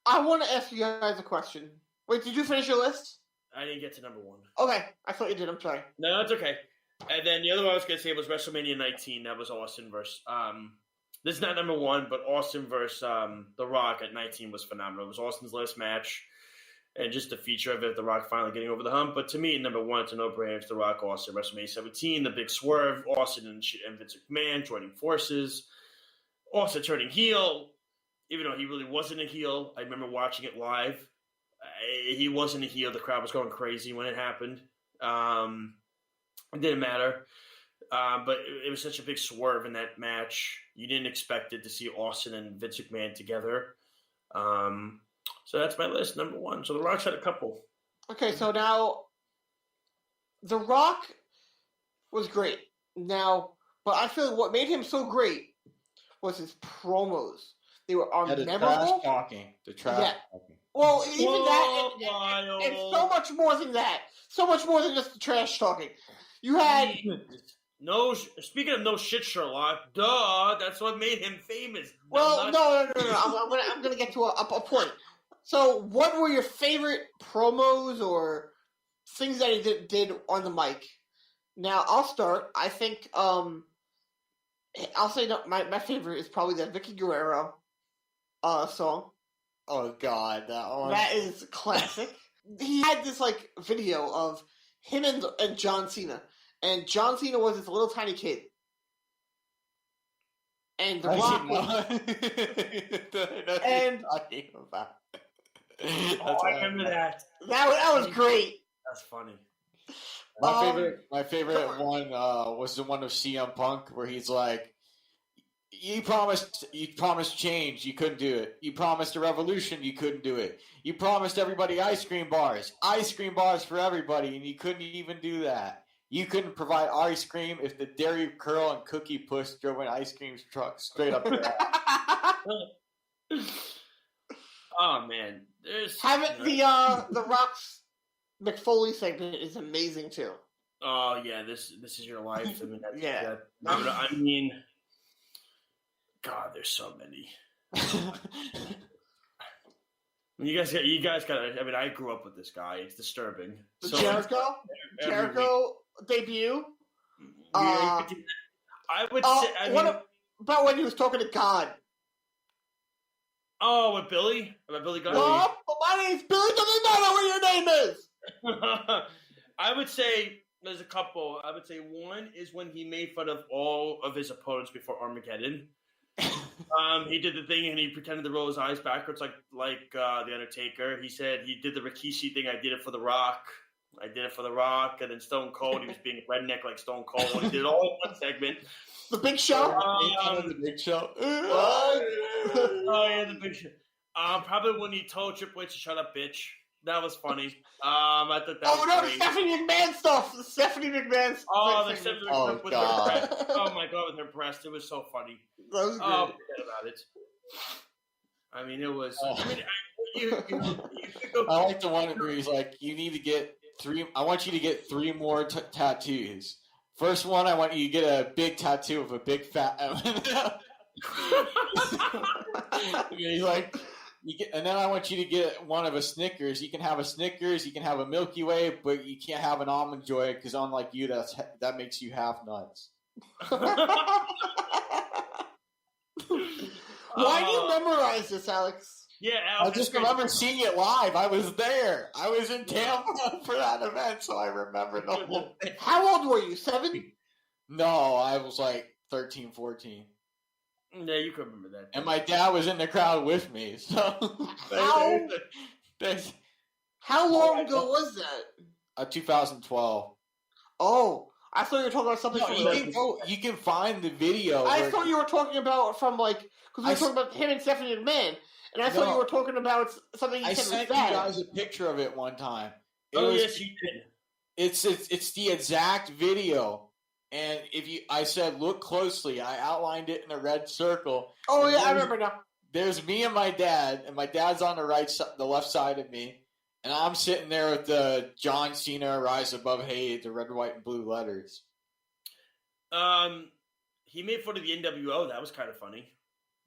F: I want to ask you guys a question. Wait, did you finish your list?
D: I didn't get to number 1.
F: Okay, I thought you did. I'm sorry.
D: No, that's okay. And then the other one I was going to say was WrestleMania 19. That was Austin versus this is not number 1, but Austin versus The Rock at 19 was phenomenal. It was Austin's last match, and just the feature of it, The Rock finally getting over the hump. But to me, number 1, it's a no-brainer. It's The Rock, Austin, WrestleMania 17, the big swerve, Austin and Vince McMahon joining forces, Austin turning heel, even though he really wasn't a heel. I remember watching it live. He wasn't a heel. The crowd was going crazy when it happened. It didn't matter. But it was such a big swerve in that match. You didn't expect it to see Austin and Vince McMahon together. So that's my list, number 1. So The Rock's had a couple.
F: Okay, so now The Rock was great. Now, but I feel what made him so great was his promos. They were unmemorable.
E: The trash talking.
F: Well, even that,
D: Lyle.
F: and so much more than that. So much more than just the trash talking. You had
D: No, speaking of no shit, Sherlock. Duh, that's what made him famous.
F: well, no. I'm gonna get to a point. So, what were your favorite promos or things that he did on the mic? Now, I'll start. I think I'll say my favorite is probably the Vicky Guerrero song.
E: Oh God, that one.
F: That is classic. He had this like video of him and John Cena, and John Cena was this little tiny kid, and The Rock was, and
E: talking about.
D: I remember that.
F: that was great.
D: That's funny.
E: My favorite one was the one of CM Punk where he's like, You promised change, you couldn't do it. You promised a revolution, you couldn't do it. You promised everybody ice cream bars for everybody, and you couldn't even do that. You couldn't provide ice cream if the Dairy Curl and Cookie Puss drove an ice cream truck straight up there.
D: Oh man,
F: Having the Rock's McFoley segment is amazing too.
D: Oh yeah, this is your life. I mean,
F: Yeah.
D: I mean, God, there's so many. You guys got. I mean, I grew up with this guy. It's disturbing.
F: The
D: So,
F: Jericho debut.
D: I would say.
F: About when he was talking to God.
D: Oh, with Billy? About Billy Gunn?
F: Oh, my name's Billy. Doesn't matter what your name is.
D: I would say there's a couple. I would say one is when he made fun of all of his opponents before Armageddon. He did the thing and he pretended to roll his eyes backwards like the Undertaker. He said he did the Rikishi thing. I did it for The Rock. And then Stone Cold. He was being a redneck like Stone Cold. He did it all in one segment.
F: The Big Show.
E: The Big Show.
D: Oh yeah, the Big Show. Probably when he told Triple H to shut up, bitch. That was funny. I thought that was
F: the
D: great.
F: Stephanie McMahon stuff. The Stephanie McMahon stuff.
D: Oh, the Stephanie
E: Oh,
D: McMahon with
E: God.
D: her breast. Oh my God, with her breast. It was so funny.
F: That was good.
D: Oh, forget about it. I mean, it was.
E: Oh.
D: I mean,
E: I like the one where he's like, "You need to get 3. I want you to get 3 more tattoos. First one, I want you to get a big tattoo of a big fat." He's like, and then I want you to get one of a Snickers. You can have a Snickers, you can have a Milky Way, but you can't have an Almond Joy because unlike you, that makes you half nuts.
F: Why do you memorize this, Alex?
D: Yeah,
E: I just remember seeing it live. I was there. I was in Tampa for that event, so I remember the whole thing.
F: How old were you? 7?
E: No, I was like 13, 14.
D: Yeah, you can remember that.
E: And my dad was in the crowd with me. So
F: How long ago was that?
E: 2012.
F: Oh, I thought you were talking about something from
E: You can find the video.
F: I thought you were talking about from because we were talking about him and Stephanie McMahon, and I thought you were talking about something
E: I
F: you said
E: sent
F: with
E: you
F: that.
E: guys a picture of it one time.
D: Yes, you did.
E: It's the exact video, and I said look closely. I outlined it in a red circle.
F: Oh yeah, I remember now.
E: There's me and my dad's on the left side of me, and I'm sitting there with the John Cena Rise Above Hate, the red, white, and blue letters.
D: He made fun of the NWO. That was kind of funny.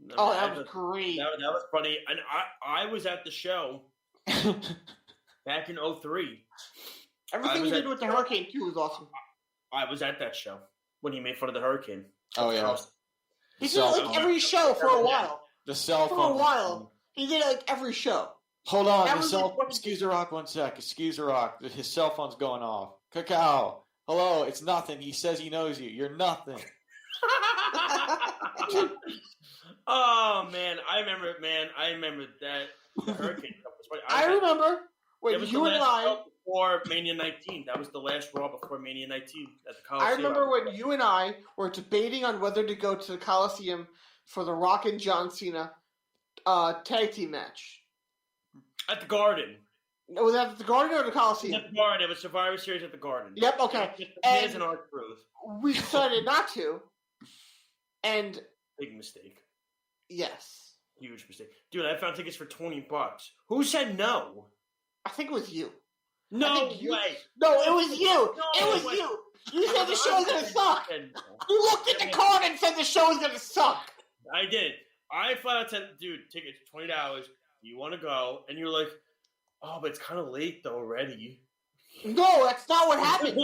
F: That was great.
D: That was funny. And I was at the show back in 2003.
F: Everything he did with the Hurricane too was awesome.
D: I was at that show when he made fun of the Hurricane.
E: Oh yeah.
F: He did like every show for a while.
E: The cell phone.
F: For a while, he did like every show.
E: Hold on,
F: That
E: excuse the rock 1 sec. Excuse the rock. His cell phone's going off. Cacao. Hello, it's nothing. He says he knows you. You're nothing.
D: Oh man, I remember that the Hurricane stuff was funny.
F: I remember when you and I
D: before Mania 19. That was the last Raw before Mania 19 at the Coliseum.
F: I remember when you and I were debating on whether to go to the Coliseum for the Rock and John Cena tag team match.
D: At the Garden.
F: Was that at the Garden or the Coliseum?
D: At the Garden. It was Survivor Series at the Garden.
F: Yep, okay.
D: And an Art Truth.
F: We decided not to. And
D: big mistake.
F: Yes.
D: Huge mistake. Dude, I found tickets for $20. Who said no?
F: I think it was you.
D: No
F: think you-
D: way.
F: No, it was you.
D: No
F: it was
D: way.
F: you. You said the show was gonna suck. You looked at the card and said the show was gonna suck.
D: I did. I flat out said, dude, tickets $20. You want to go? And you're like, oh, but it's kind of late though already.
F: No, that's not what happened.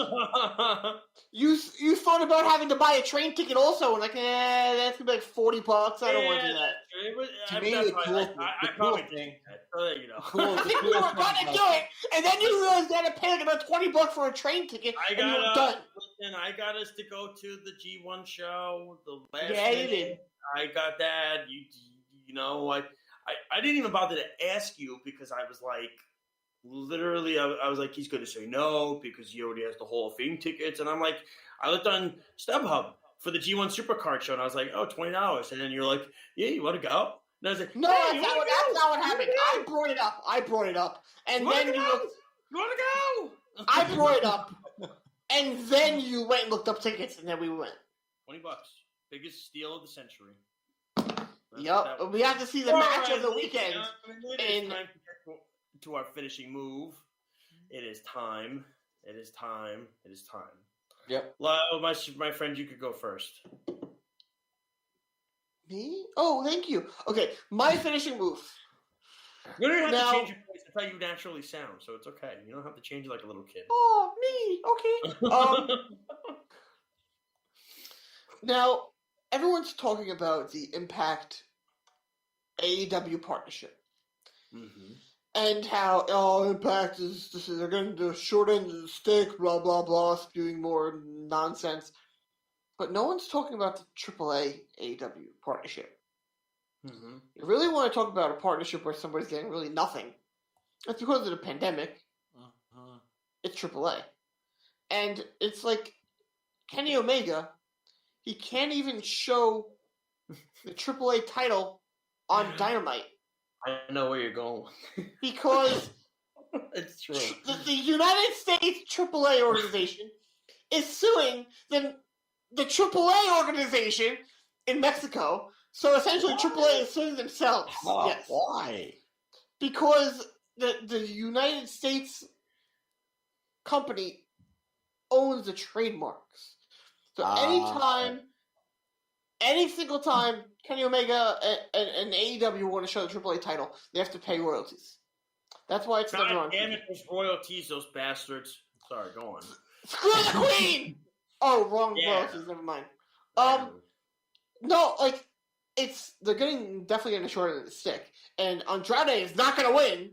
F: You thought about having to buy a train ticket also, and like, that's gonna be like $40. I don't want to do that.
E: To me, the cool thing.
D: You know.
F: I think we were gonna do it, and then you realized you had to pay like about $20 for a train ticket, and you were done.
D: Listen, I got us to go to the G1 show. The last
F: Yeah, you
D: minute.
F: did.
D: I got that. You know, I didn't even bother to ask you because I was like, literally, I was like, he's going to say no because he already has the Hall of Fame tickets. And I'm like, I looked on StubHub for the G1 Supercard show, and I was like, oh, $20. And then you're like, yeah, you want to go? And I was like,
F: No,
D: hey,
F: that's not what happened. I brought it up. And
D: You
F: then
D: want to
F: you
D: go?
F: looked,
D: You want to go?
F: I brought it up. And then you went and looked up tickets, and then we went.
D: $20. Biggest steal of the century.
F: Yep. We have to see the match of the weekend.
D: It is time to get to our finishing move. It is time. It is time. It is time.
E: Yep.
D: Lyle, my friend, you could go first.
F: Me? Oh, thank you. Okay, my finishing move.
D: You don't have
F: Now-
D: to change your voice. That's how you naturally sound, so it's okay. You don't have to change it like a little kid.
F: Oh, me. Okay. Now, everyone's talking about the Impact AEW partnership.
D: Mm-hmm.
F: And how, Impact they're going to short end of the stick, blah, blah, blah, spewing more nonsense. But no one's talking about the AAA AEW partnership.
D: Mm-hmm.
F: You really want to talk about a partnership where somebody's getting really nothing. It's because of the pandemic. It's AAA. And it's like Kenny Omega, he can't even show the AAA title on Dynamite.
D: I know where you're going.
F: Because
D: It's true.
F: the United States AAA organization is suing the AAA organization in Mexico. So essentially AAA is suing themselves. Yes.
E: Why?
F: Because the United States company owns the trademarks. So any single time Kenny Omega and AEW want to show the AAA title, they have to pay royalties. That's why it's never on
D: God damn
F: TV.
D: it, those royalties, those bastards. Sorry, go on.
F: Screw the Queen! Oh, wrong royalties, never mind. No, like, they're definitely getting the short end of the stick. And Andrade is not going to win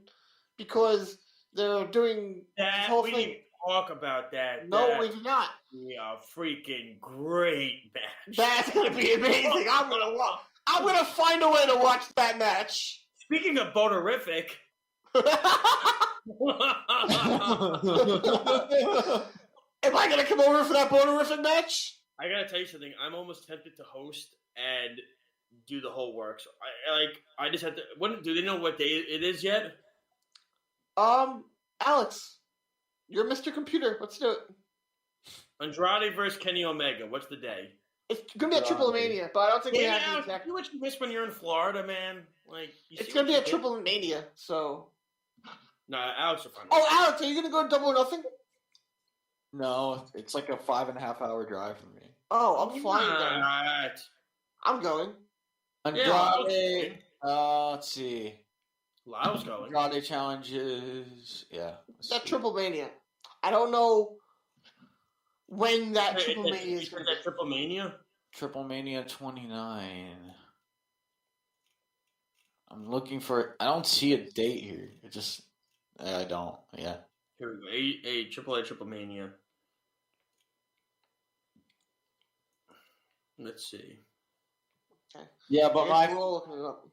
F: because they're doing
D: That,
F: this whole
D: we
F: thing.
D: didn't talk about that.
F: No,
D: That
F: we do not.
D: would be a freaking great match.
F: That's going to be amazing. I'm going to find a way to watch that match.
D: Speaking of bonerific.
F: Am I going to come over for that bonerific match?
D: I gotta tell you something. I'm almost tempted to host and do the whole works. I just have to. Do they know what day it is yet?
F: Alex, you're Mr. Computer. Let's do it.
D: Andrade versus Kenny Omega. What's the day?
F: It's going to be a Triple Mania, but I don't think we have the exact.
D: You know what you miss when you're in Florida, man? Like
F: It's going to be a Triple Mania, so.
D: No, Alex will find
F: Oh, Alex, are you going to go Double or Nothing?
E: No, it's like a 5.5-hour drive for me.
F: Oh, I'm flying then.
D: Right.
F: I'm going.
E: Andrade, let's see.
D: Lyle's going.
E: Andrade challenges, yeah.
F: That Triple Mania. I don't know when that Triple Mania is going to be.
D: Triple Mania?
E: Triple Mania 29. I'm looking for. I don't see a date here. I don't. Yeah.
D: Here we go. AAA Triple Mania. Let's see.
F: Okay.
E: Yeah, but
F: We're all looking it up.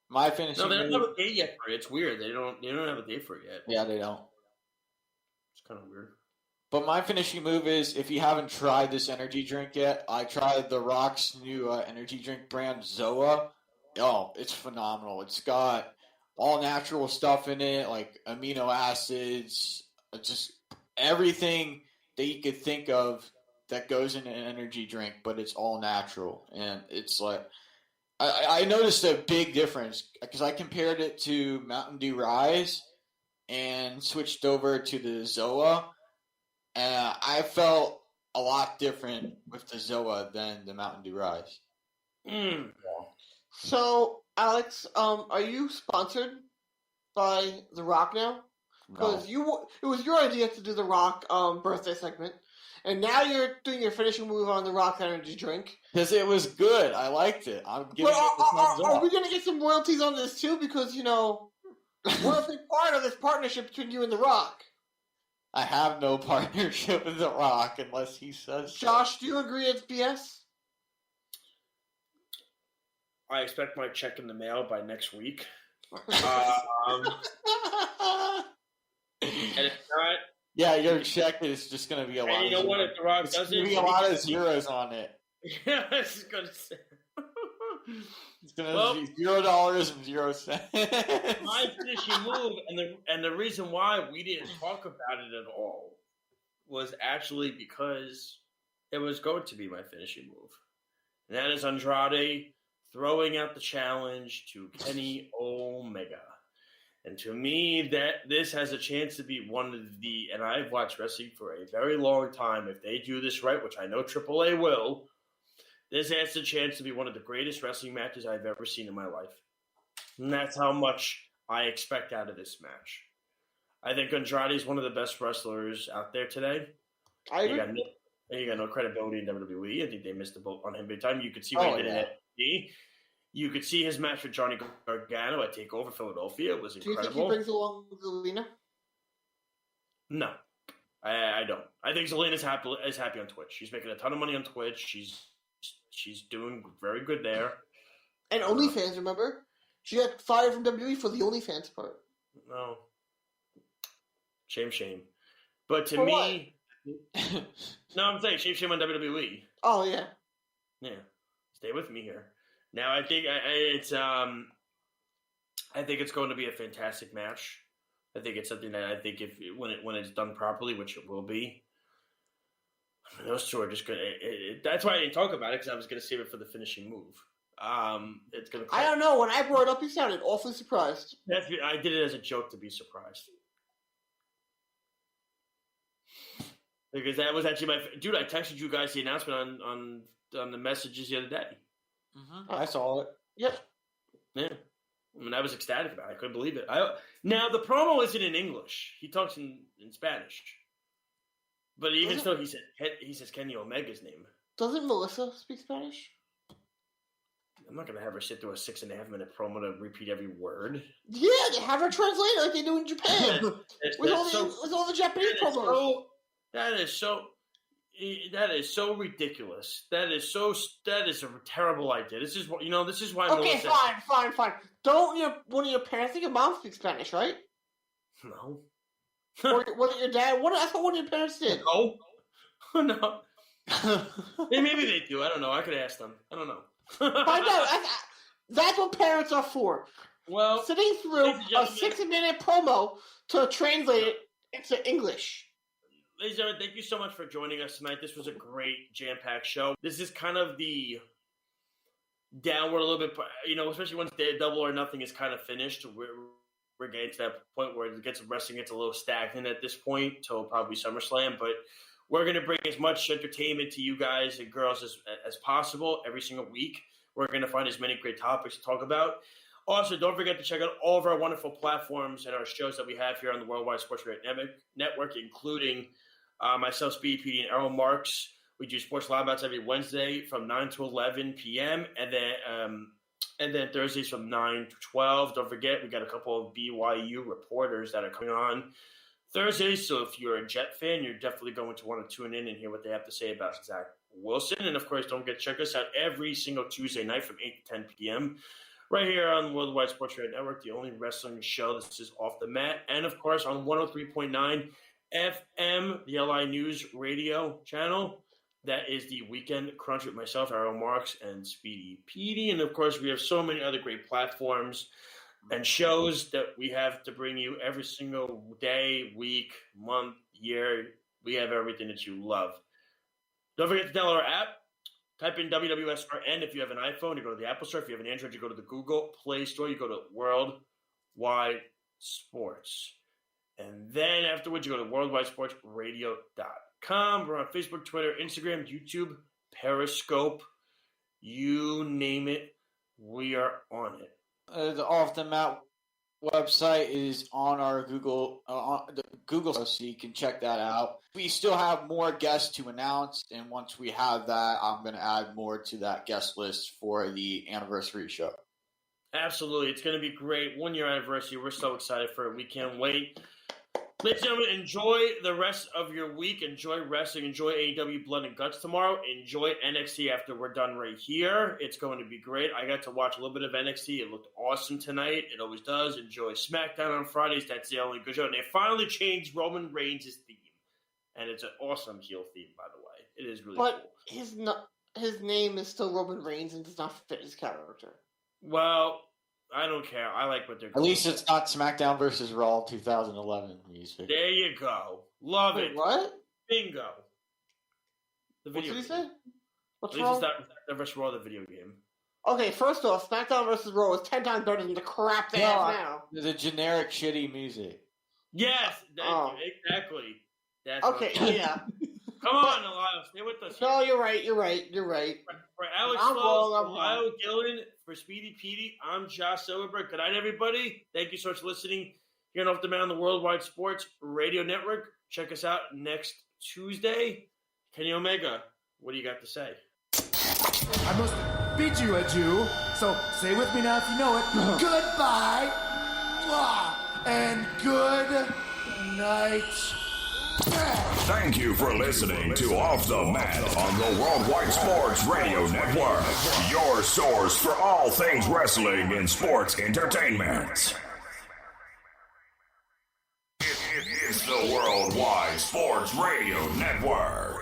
E: my finishing.
D: No, they don't
E: move-
D: have a date yet for it. It's weird. They don't have a date for it yet.
E: Yeah, they don't.
D: It's kind of weird.
E: But my finishing move is, if you haven't tried this energy drink yet, I tried The Rock's new energy drink brand, Zoa. Oh, it's phenomenal. It's got all natural stuff in it, like amino acids, just everything that you could think of that goes in an energy drink, but it's all natural. And it's like, I noticed a big difference because I compared it to Mountain Dew Rise and switched over to the Zoa. I felt a lot different with the Zoa than the Mountain Dew Rise.
F: So, Alex, are you sponsored by The Rock now? Because it was your idea to do The Rock birthday segment, and now you're doing your finishing move on The Rock energy drink.
E: Because it was good. I liked it. I'm giving it the thumbs
F: Are
E: up.
F: we going to get some royalties on this too? Because, we're a big part of this partnership between you and The Rock.
E: I have no partnership with The Rock unless he says so.
F: Josh, do you agree it's BS?
D: I expect my check in the mail by next week. And if not,
E: Yeah, your check is just going to be a lot.
D: and you know what? If The Rock
E: It's
D: doesn't,
E: going to be a lot of zeros on it.
D: Yeah, I was gonna say.
E: It's going to be $0 and 0 cents.
D: My finishing move, and the reason why we didn't talk about it at all was actually because it was going to be my finishing move, and that is Andrade throwing out the challenge to Kenny Omega. And to me, that this has a chance to be one of the, and I've watched wrestling for a very long time. If they do this right, which I know AAA will, this has the chance to be one of the greatest wrestling matches I've ever seen in my life. And that's how much I expect out of this match. I think Andrade is one of the best wrestlers out there today.
F: I agree.
D: He got no credibility in WWE. I think they missed the boat on him big time. You could see what he did in NXT. You could see his match with Johnny Gargano at TakeOver Philadelphia. It was incredible.
F: Do you think he brings along Zelina?
D: No, I don't. I think Zelina is happy on Twitch. She's making a ton of money on Twitch. She's doing very good there.
F: And OnlyFans, remember? She got fired from WWE for the OnlyFans part.
D: No. Shame. But to
F: For
D: me... No, I'm saying shame on WWE.
F: Oh, yeah.
D: Yeah. Stay with me here. Now, I think it's going to be a fantastic match. I think it's something that I think when it's done properly, which it will be, those two are just going to. That's why I didn't talk about it because I was going to save it for the finishing move. It's going to.
F: I don't know. When I brought it up, you sounded awfully surprised.
D: I did it as a joke to be surprised. Because that was actually dude. I texted you guys the announcement on the messages the other day.
E: Mm-hmm. I saw it.
F: Yep.
D: Yeah. I mean, I was ecstatic about it. I couldn't believe it. Now, the promo isn't in English. He talks in Spanish. But even still, he says Kenny Omega's name.
F: Doesn't Melissa speak Spanish?
D: I'm not going to have her sit through a 6.5-minute promo to repeat every word.
F: Yeah, they have her translate like they do in Japan. with all the Japanese promos.
D: That is so ridiculous. That is a terrible idea. This is why.
F: Okay, fine. Don't one of your parents think your mom speaks Spanish, right?
D: No.
F: Or was it your dad? I thought one of your parents did.
D: No. Maybe they do. I don't know. I could ask them. I don't know.
F: Find out. That's what parents are for.
D: Well,
F: sitting through a 6-minute promo to translate it into English.
D: Ladies and gentlemen, thank you so much for joining us tonight. This was a great jam-packed show. This is kind of the downward a little bit, especially once Double or Nothing is kind of finished. We're getting to that point where wrestling gets a little stagnant at this point till probably SummerSlam. But we're going to bring as much entertainment to you guys and girls as possible every single week. We're going to find as many great topics to talk about. Also, don't forget to check out all of our wonderful platforms and our shows that we have here on the Worldwide Sports Radio Network, including myself, Speedy PD, and Errol Marks. We do sports live outs every Wednesday from 9 to 11 p.m. and then Thursdays from 9 to 12. Don't forget, we got a couple of BYU reporters that are coming on Thursdays. So if you're a Jet fan, you're definitely going to want to tune in and hear what they have to say about Zach Wilson. And of course, don't forget to check us out every single Tuesday night from 8 to 10 p.m. right here on Worldwide Sports Radio Network, the only wrestling show that is off the mat. And of course, on 103.9 FM, the LI News radio channel. That is the Weekend Crunch with myself, Errol Marks, and Speedy Petey. And of course, we have so many other great platforms and shows that we have to bring you every single day, week, month, year. We have everything that you love. Don't forget to download our app. Type in WWSRN if you have an iPhone. You go to the Apple Store. If you have an Android, you go to the Google Play Store. You go to Worldwide Sports. And then afterwards, you go to worldwidesportsradio.com. We're on Facebook, Twitter, Instagram, YouTube, Periscope. You name it, we are on it.
E: The Off the Mat website is on our Google, so you can check that out. We still have more guests to announce, and once we have that, I'm going to add more to that guest list for the anniversary show.
D: Absolutely. It's going to be great. 1 year anniversary. We're so excited for it. We can't wait. Ladies and gentlemen, enjoy the rest of your week. Enjoy wrestling. Enjoy AEW Blood and Guts tomorrow. Enjoy NXT after we're done right here. It's going to be great. I got to watch a little bit of NXT. It looked awesome tonight. It always does. Enjoy SmackDown on Fridays. That's the only good show. And they finally changed Roman Reigns' theme. And it's an awesome heel theme, by the way. It is really cool.
F: But his name is still Roman Reigns and does not fit his character.
D: Well, I don't care. I like what they're
E: At
D: doing.
E: least it's not SmackDown versus Raw 2011 music.
D: There you go. Love it.
F: What?
D: Bingo. The
F: What
D: video
F: did he
D: game.
F: say? What's
D: At least
F: wrong?
D: it's not SmackDown versus Raw, the video game.
F: Okay, first off, SmackDown vs. Raw is 10 times better than the crap they have now.
E: The generic shitty music.
D: Yes, exactly. That's
F: Okay, yeah.
D: Come on, Elias. Stay with us.
F: No, you're right.
D: For Alex
F: I'm
D: Flows,
F: wrong,
D: for
F: I'm
D: Lyle Gillen, for Speedy Petey, I'm Josh Silverberg. Good night, everybody. Thank you so much for listening here on Off the Mat on the Worldwide Sports Radio Network. Check us out next Tuesday. Kenny Omega, what do you got to say?
B: I must bid you adieu, so say with me now if you know it. Goodbye, mwah, and good night.
A: Thank you for listening to Off the Mat on the Worldwide Sports Radio Network, your source for all things wrestling and sports entertainment. It is the Worldwide Sports Radio Network.